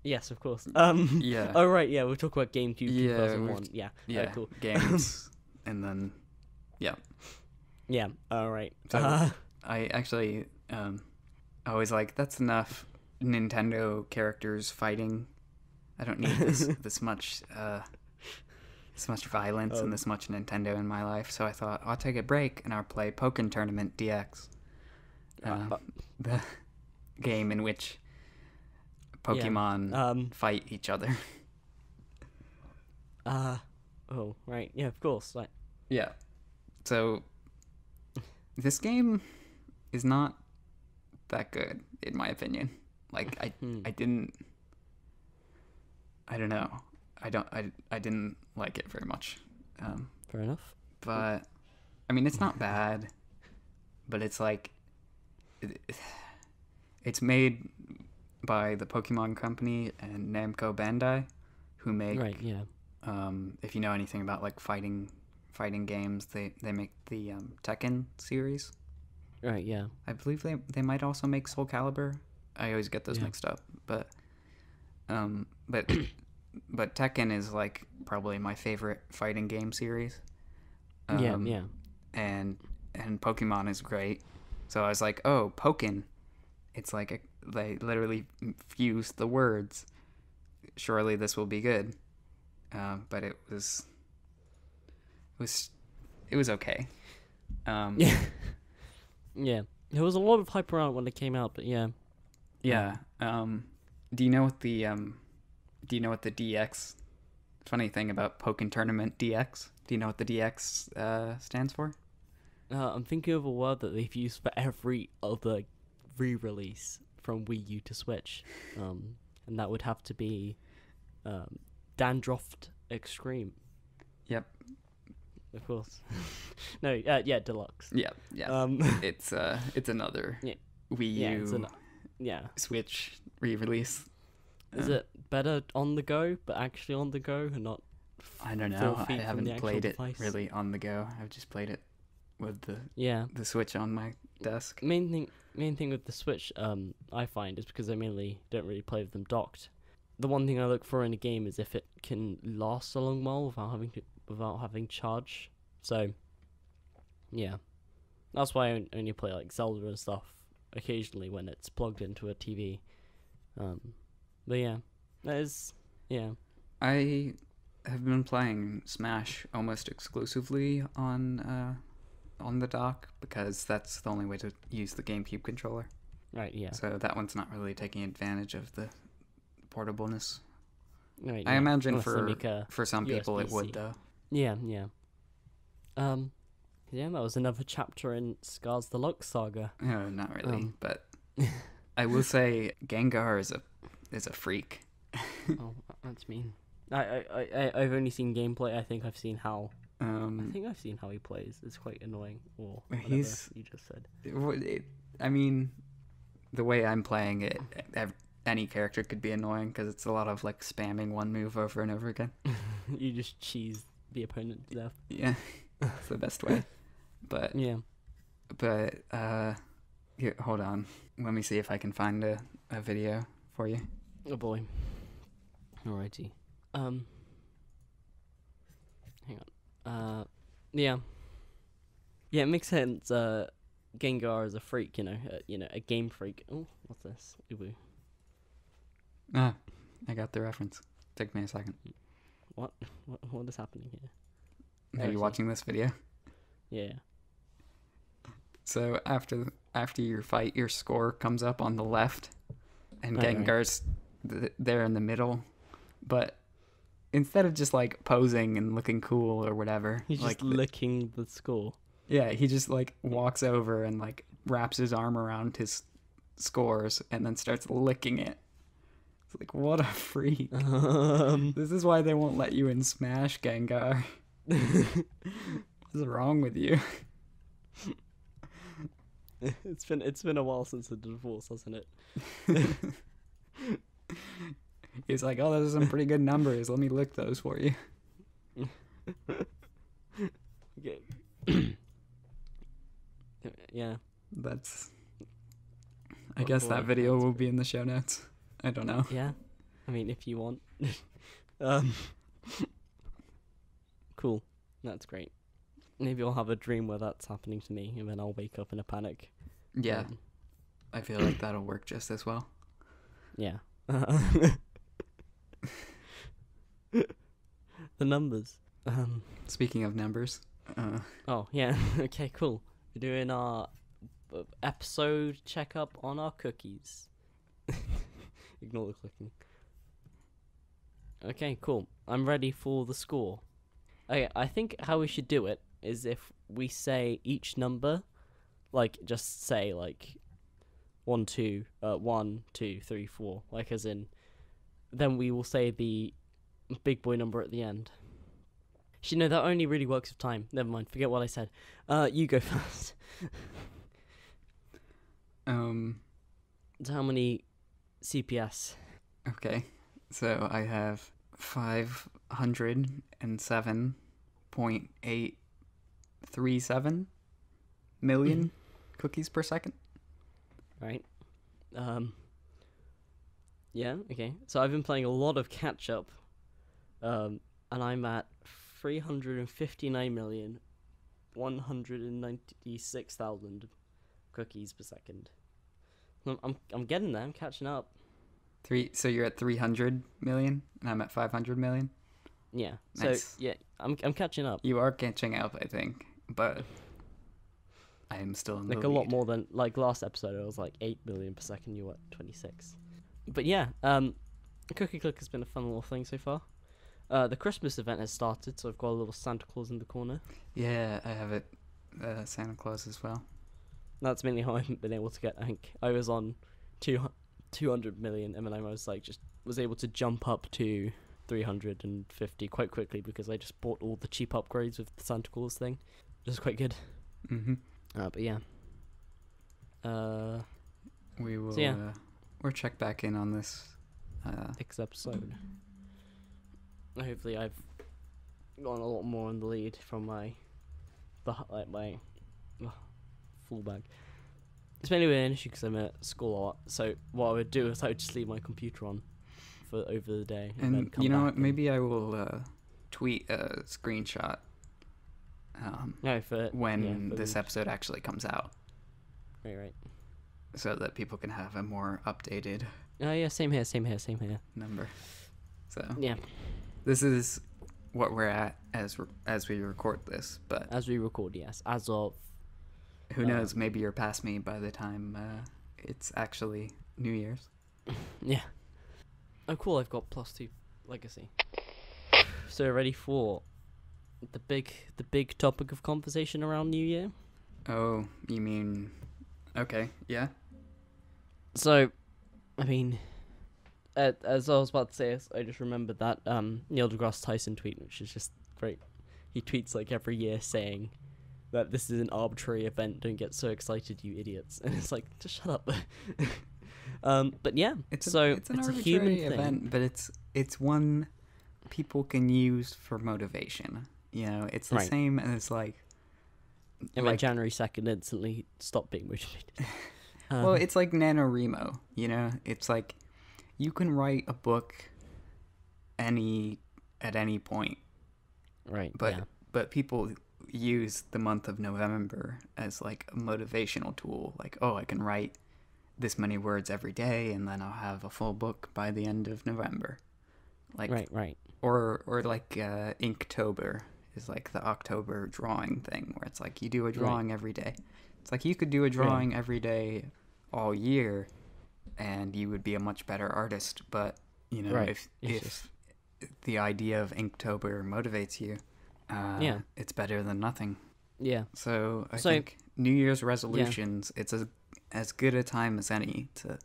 Yes, of course. Yeah. Oh right, yeah, we'll talk about GameCube 2001. Yeah. Yeah. Cool. Games, and then yeah. Yeah. All right. So I actually I was like, that's enough Nintendo characters fighting. I don't need this much violence and this much Nintendo in my life. So I thought I'll take a break and I'll play Pokken Tournament DX, the game in which Pokemon fight each other. Oh right, yeah, of course. Like, yeah. So this game is not that good in my opinion. Like I don't know. I didn't like it very much. Fair enough. But I mean, it's not bad, but it's like it's made by the Pokemon Company and Namco Bandai, who make if you know anything about like fighting games, they make the Tekken series. Right, yeah. I believe they might also make Soul Calibur. I always get those mixed up, but Tekken is like probably my favorite fighting game series. Yeah. And Pokemon is great. So I was like, oh, Pokken. It's like they literally fused the words. Surely this will be good. But it was okay. Yeah. Yeah. There was a lot of hype around when it came out, but yeah. Yeah. Do you know what the DX funny thing about Pokken Tournament DX? Do you know what the DX stands for? I'm thinking of a word that they've used for every other re-release from Wii U to Switch. And that would have to be Dandruffed Extreme. Yep. Of course. No, yeah, Deluxe. Yeah. It's another Wii U Switch re-release. Is it better on the go, but actually on the go, and not? I don't know. I haven't played it really on the go. I've just played it with the Switch on my desk. Main thing with the Switch, I find, is because I mainly don't really play with them docked. The one thing I look for in a game is if it can last a long while without having charge. So, yeah, that's why I only play like Zelda and stuff occasionally when it's plugged into a TV. But yeah, that is I have been playing Smash almost exclusively on the dock because that's the only way to use the GameCube controller. Right. Yeah. So that one's not really taking advantage of the portableness. Right, I imagine for some people it would though. Yeah. Yeah, that was another chapter in Scars the Lux saga. No, not really, but I will say Gengar is a freak. Oh, that's mean. I've only seen gameplay. I think I've seen how. I've seen how he plays. It's quite annoying. Or whatever you just said. I mean, the way I'm playing it, any character could be annoying because it's a lot of like spamming one move over and over again. You just cheese the opponent to death. Yeah, it's the best way. But yeah. But here, hold on. Let me see if I can find a video for you. Oh boy. Alrighty. Hang on. Yeah. Yeah, it makes sense. Gengar is a freak, a game freak. Oh, what's this? Ubu. Ah, I got the reference. Took me a second. What is happening here? Are you watching this video? Yeah. So after your fight, your score comes up on the left, and Gengar's there in the middle. But instead of just like posing and looking cool or whatever, he's like just licking the score. Yeah, he just like walks over and like wraps his arm around his scores and then starts licking it. It's like, what a freak. This is why they won't let you in Smash, Gengar. What's wrong with you? It's been a while since the divorce, hasn't it? He's like, oh, those are some pretty good numbers. Let me lick those for you. Okay. Yeah. I guess that video will be in the show notes. I don't know. Yeah. I mean, if you want. Cool. That's great. Maybe I'll have a dream where that's happening to me, and then I'll wake up in a panic. Yeah. I feel like that'll work just as well. Yeah. The numbers. Speaking of numbers. Oh, yeah. Okay, cool. We're doing our episode checkup on our cookies. Ignore the clicking. Okay, cool. I'm ready for the score. Okay, I think how we should do it is if we say each number, like just say like 1, 2, 1, 2, 3, 4, like as in, then we will say the big boy number at the end. Actually, no, that only really works with time. Never mind, forget what I said. You go first. So how many CPS? Okay, so I have 507.837 million cookies per second. Right. Yeah, okay. So I've been playing a lot of catch up. And I'm at 359,196,000 cookies per second. I'm getting there. I'm catching up. So you're at 300 million, and I'm at 500 million. Yeah. Nice. So yeah, I'm catching up. You are catching up, I think, but I am still in the lead. A lot more than like last episode. It was like 8 million per second. You were at 26. But yeah, Cookie Click has been a fun little thing so far. The Christmas event has started, so I've got a little Santa Claus in the corner. Yeah, I have it. Santa Claus as well. That's mainly how I haven't been able to get. I think I was on 200 million, and then I was able to jump up to 350 quite quickly because I just bought all the cheap upgrades with the Santa Claus thing, which is quite good. But yeah. We will. So yeah. We'll check back in on this next episode. Hopefully, I've gone a lot more in the lead from my full bag. It's mainly an issue because I'm at school a lot. So what I would do is I would just leave my computer on for over the day. And then come you know back what? Maybe I will tweet a screenshot. When this episode actually comes out. Right. So that people can have a more updated. Oh yeah, same here. Number. So yeah, this is what we're at as we record this. But as we record, yes. As of. Who knows? Maybe you're past me by the time it's actually New Year's. Yeah. Oh, cool! I've got +2 legacy. So ready for the big topic of conversation around New Year? Oh, you mean? Okay, yeah. So, I mean, as I was about to say, I just remembered that Neil deGrasse Tyson tweet, which is just great. He tweets like every year saying that this is an arbitrary event. Don't get so excited, you idiots! And it's like, just shut up. But yeah, it's an arbitrary a human event, but it's one people can use for motivation. You know, it's the same as like. And then January 2nd instantly stopped being motivated. Well, it's like NaNoWriMo, you know? It's like you can write a book at any point. Right. But people use the month of November as like a motivational tool. Like, oh, I can write this many words every day, and then I'll have a full book by the end of November. Like, right. Or like Inktober is like the October drawing thing, where it's like you do a drawing every day. It's like you could do a drawing every day all year, and you would be a much better artist. But you know, if the idea of Inktober motivates you, it's better than nothing. Yeah. So I think New Year's resolutions, it's as good a time as any to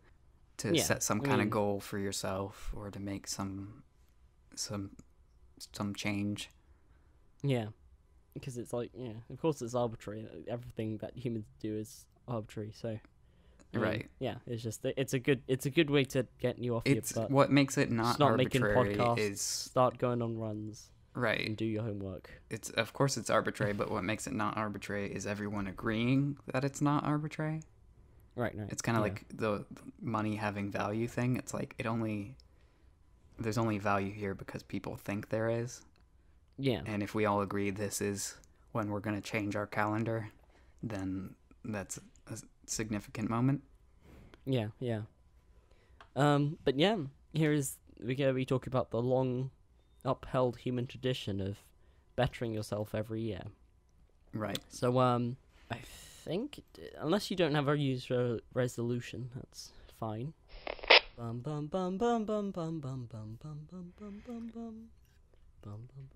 set some kind of goal for yourself, or to make some change. Yeah, because it's like, of course it's arbitrary. Everything that humans do is arbitrary. So, right. Yeah, it's just it's a good way to get you off your butt. What makes it not arbitrary making podcasts, is start going on runs. Right. And do your homework. Of course it's arbitrary, but what makes it not arbitrary is everyone agreeing that it's not arbitrary. Right. It's kind of like the money having value thing. It's like there's only value here because people think there is. Yeah. And if we all agree this is when we're going to change our calendar, then that's a significant moment. Yeah. But we talk about the long upheld human tradition of bettering yourself every year. Right. So I think, unless you don't have a New Year's resolution, that's fine. Bum bum bum bum bum bum bum bum bum bum bum bum bum bum.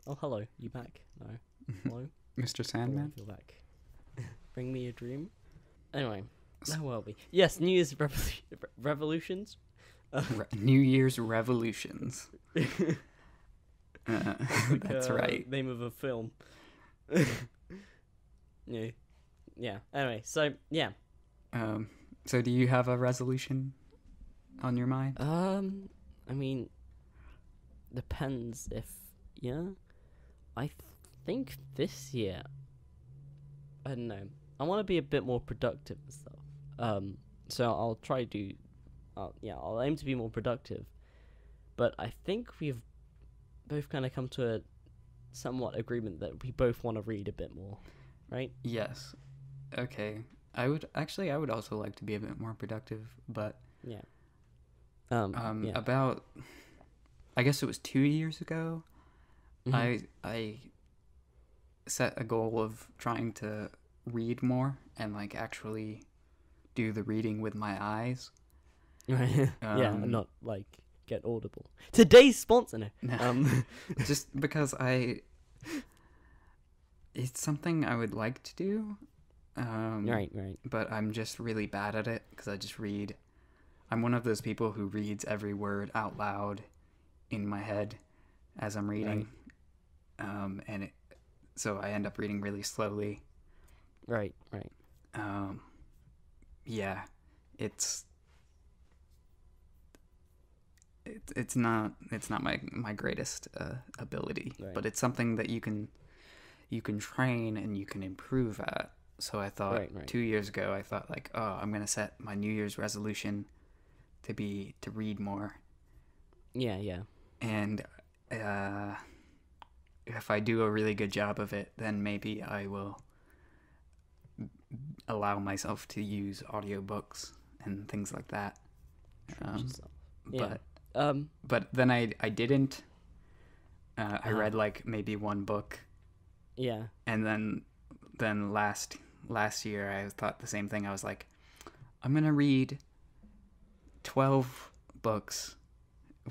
Oh, hello. You back? No. Hello, Mr. Sandman. You're back. Bring me a dream. Anyway, how are we? Yes, New Year's revolutions. New Year's revolutions. That's right. Name of a film. Yeah. Anyway, so yeah. So do you have a resolution on your mind? I mean, depends if I think this year, I don't know. I want to be a bit more productive and stuff. So I'll try to I'll aim to be more productive. But I think we've both kind of come to a somewhat agreement that we both want to read a bit more, right? Yes. Okay. I would also like to be a bit more productive, but about, I guess it was 2 years ago, I set a goal of trying to read more and like actually do the reading with my eyes. And not like get Audible. Today's sponsor. No. Just because it's something I would like to do. Right. But I'm just really bad at it because I just read. I'm one of those people who reads every word out loud in my head as I'm reading. Right. So I end up reading really slowly. Right. Yeah, it's not my greatest ability, right. But it's something that you can train and you can improve at. So I thought right. 2 years ago, I thought like, oh, I'm gonna set my New Year's resolution to read more. Yeah. And if I do a really good job of it, then maybe I will allow myself to use audiobooks and things like that. But then I didn't. I read like maybe one book. Yeah. And then last year I thought the same thing. I was like, I'm gonna read 12 books,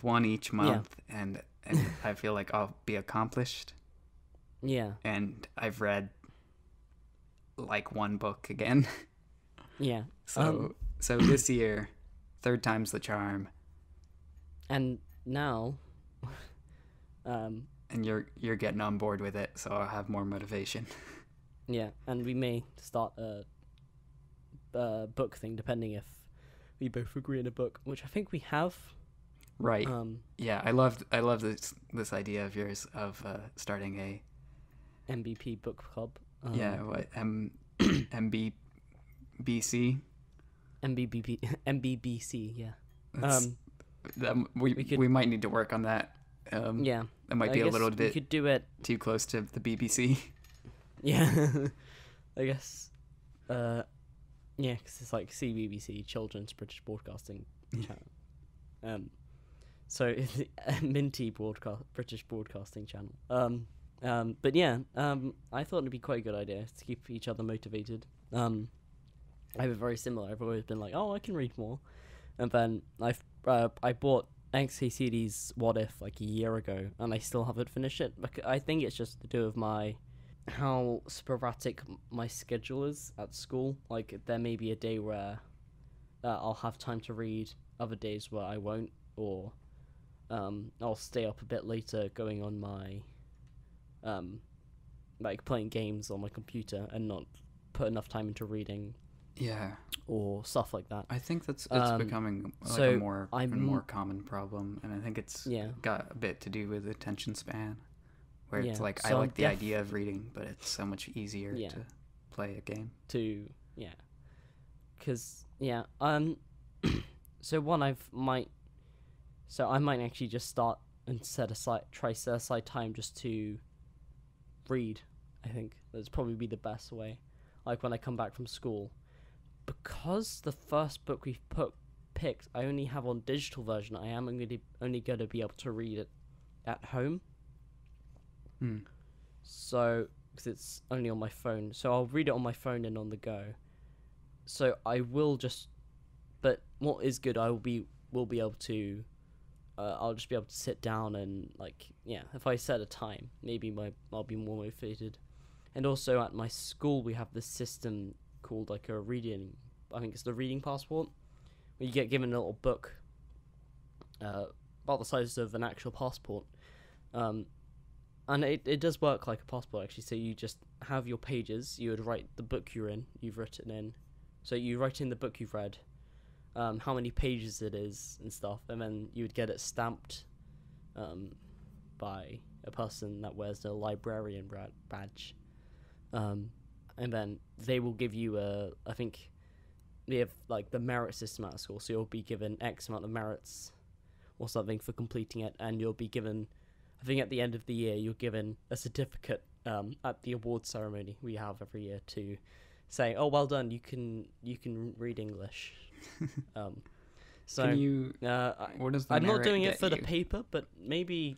one each month, and I feel like I'll be accomplished. Yeah. And I've read like one book again. Yeah. So this year, third time's the charm. And now, and you're getting on board with it, so I'll have more motivation. Yeah, and we may start a book thing depending if we both agree on a book, which I think we have. Right. Yeah, I love this idea of yours of starting a MBP book club. What MBBC? MBBC. Yeah. We might need to work on that. That might be a little bit we could do it too close to the BBC. Yeah, I guess. Yeah, because it's like CBBC, Children's British Broadcasting Channel. So it's Minty British Broadcasting Channel. But yeah, I thought it'd be quite a good idea to keep each other motivated. I have a very similar. I've always been like, oh, I can read more, and then I bought XKCD's What If like a year ago, and I still haven't finished it. I think it's just to do with how sporadic my schedule is at school. Like there may be a day where I'll have time to read, other days where I won't, or I'll stay up a bit later going on my like playing games on my computer and not put enough time into reading. Yeah. Or stuff like that. I think it's becoming like a more common problem, and I think it's got a bit to do with attention span, where it's like I like the idea of reading, but it's so much easier to play a game. So I might actually just start and set aside time just to read. I think that's probably be the best way. Like when I come back from school, because the first book we've picked, I only have on digital version. I am only going to be able to read it at home. So because it's only on my phone, so I'll read it on my phone and on the go. So I will just. But what is good, will be able to. I'll just be able to sit down and if I set a time, maybe I'll be more motivated. And also at my school we have this system called like a reading. I think it's the reading passport, where you get given a little book, about the size of an actual passport, and it does work like a passport actually. So you just have your pages. You would write the book you've written in. So you write in the book you've read. How many pages it is and stuff, and then you would get it stamped by a person that wears the librarian badge, and then they will give you I think they have like the merit system at school, so you'll be given X amount of merits or something for completing it, and you'll be given, I think at the end of the year you're given a certificate at the award ceremony we have every year to say, oh, well done, you can read English. So can you, what does the I'm not merit doing get it for you? the paper, but maybe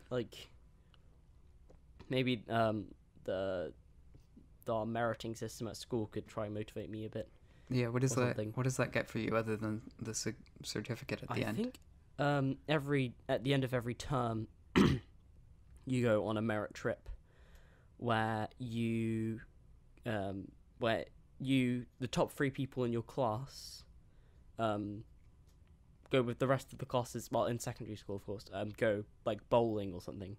the meriting system at school could try and motivate me a bit. Yeah, what does that get for you other than the certificate at the end? I think at the end of every term you go on a merit trip where the top 3 people in your class go with the rest of the classes, well, in secondary school, of course, go like bowling or something,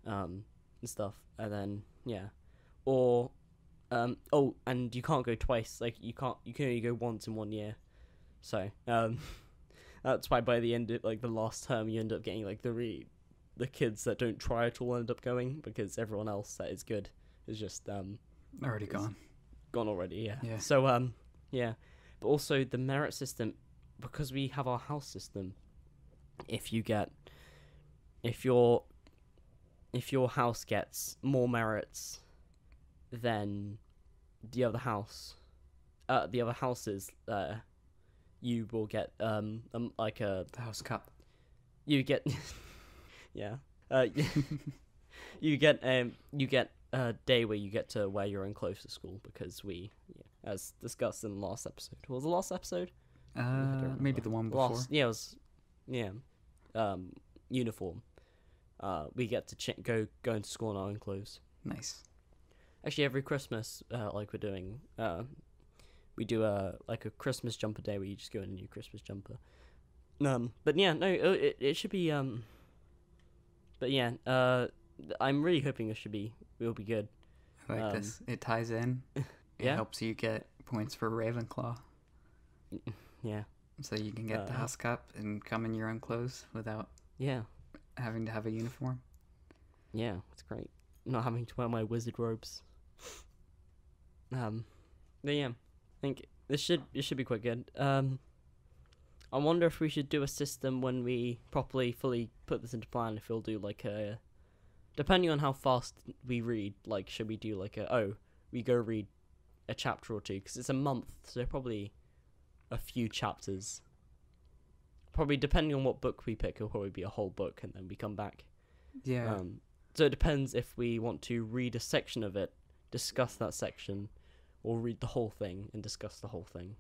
and stuff, and then and you can't go twice. Like you can only go once in 1 year, so that's why by the end of like the last term you end up getting like the kids that don't try at all end up going, because everyone else that is good is just already gone already. Yeah. So but also the merit system, because we have our house system, if your house gets more merits than the other houses, you will get like the house cup. You get you get a day where you get to wear your own clothes to school, because as discussed in the last episode. What was the last episode? Maybe the one before. It was uniform. We get to go into school in our own clothes. Nice. Actually, every Christmas, like we're doing, we do a Christmas jumper day where you just go in a new Christmas jumper. But yeah, no, it should be. But yeah, I'm really hoping will be good. I like this. It ties in. It helps you get points for Ravenclaw. Yeah. So you can get the house cup and come in your own clothes without having to have a uniform. Yeah, it's great. Not having to wear my wizard robes. But yeah, I think it should be quite good. I wonder if we should do a system when we fully put this into plan, if we'll do like a, depending on how fast we read, like should we do like we go read a chapter or two, because it's a month, so probably a few chapters. Probably depending on what book we pick, it'll probably be a whole book, and then we come back. Yeah. So it depends if we want to read a section of it, discuss that section, or read the whole thing and discuss the whole thing.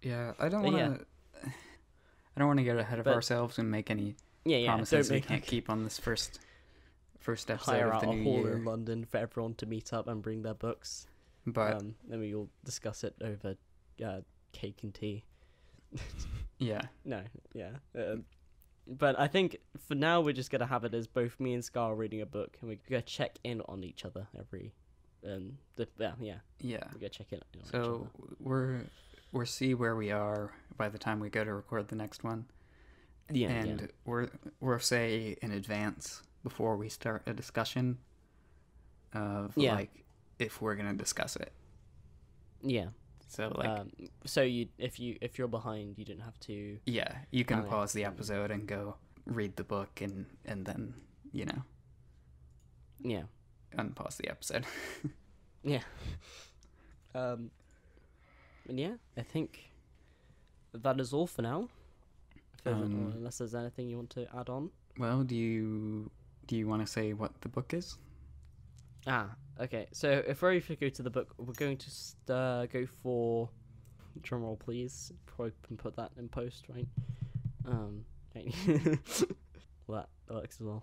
Yeah, I don't want to. I don't want to get ahead of ourselves and make any promises we can't keep on this first episode hire of the out new a hall year. in London for everyone to meet up and bring their books. But then we all discuss it over cake and tea. Yeah. No, yeah. But I think for now we're just gonna have it as both me and Scar reading a book, and we're gonna check in on each other every. Yeah. We're gonna check in on each So we'll see where we are by the time we go to record the next one. Yeah. And we'll say in advance before we start a discussion of like if we're gonna discuss it. Yeah. So like so if you're behind, you don't have to. Yeah, you can pause the episode and go read the book and then, you know. Yeah. Unpause the episode. Yeah. And yeah, I think that is all for now. Unless there's anything you want to add on. Well, do you want to say what the book is? Okay. So if we're ready to go to the book, we're going to go for. Drumroll, please. Probably can put that in post, right? Well, that works as well.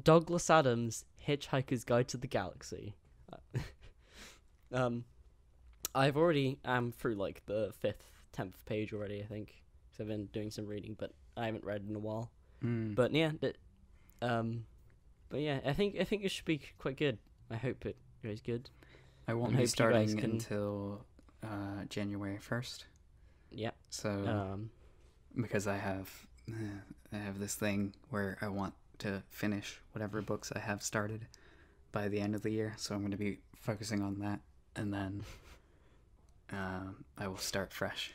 Douglas Adams' Hitchhiker's Guide to the Galaxy. I've already through like the 10th page already, I think, because I've been doing some reading, but I haven't read in a while. But yeah, I think it should be quite good. I hope it goes good. I won't be starting until January 1st. Yeah. So because I have this thing where I want to finish whatever books I have started by the end of the year, so I'm going to be focusing on that, and then I will start fresh.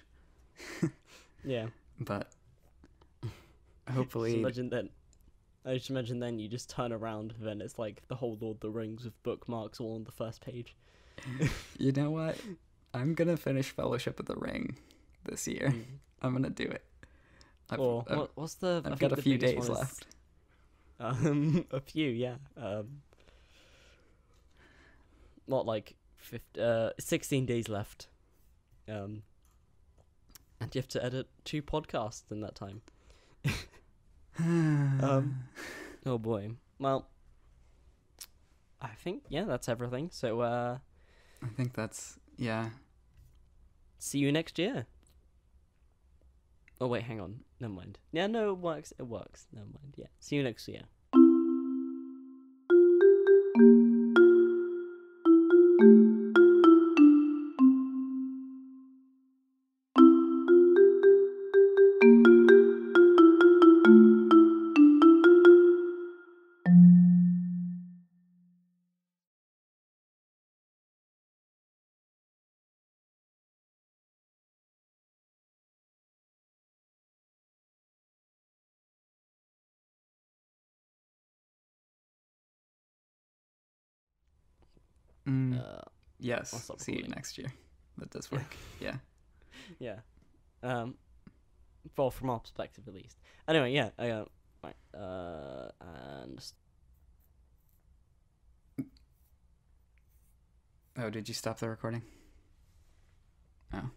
Yeah. But hopefully I just imagine then you just turn around and then it's like the whole Lord of the Rings with bookmarks all on the first page. You know what? I'm going to finish Fellowship of the Ring this year. I'm going to do it. I've got a few days left. A few, yeah. Not like 16 days left. And you have to edit 2 podcasts in that time. Oh boy. Well, I think that's everything. So I think that's see you next year. Oh wait, hang on. Never mind. Yeah, no, it works. Never mind. Yeah. See you next year. Yes. See you next year. That does work. Yeah. Yeah. Well, from our perspective at least. Anyway, yeah. Right. And. Oh, did you stop the recording? Oh.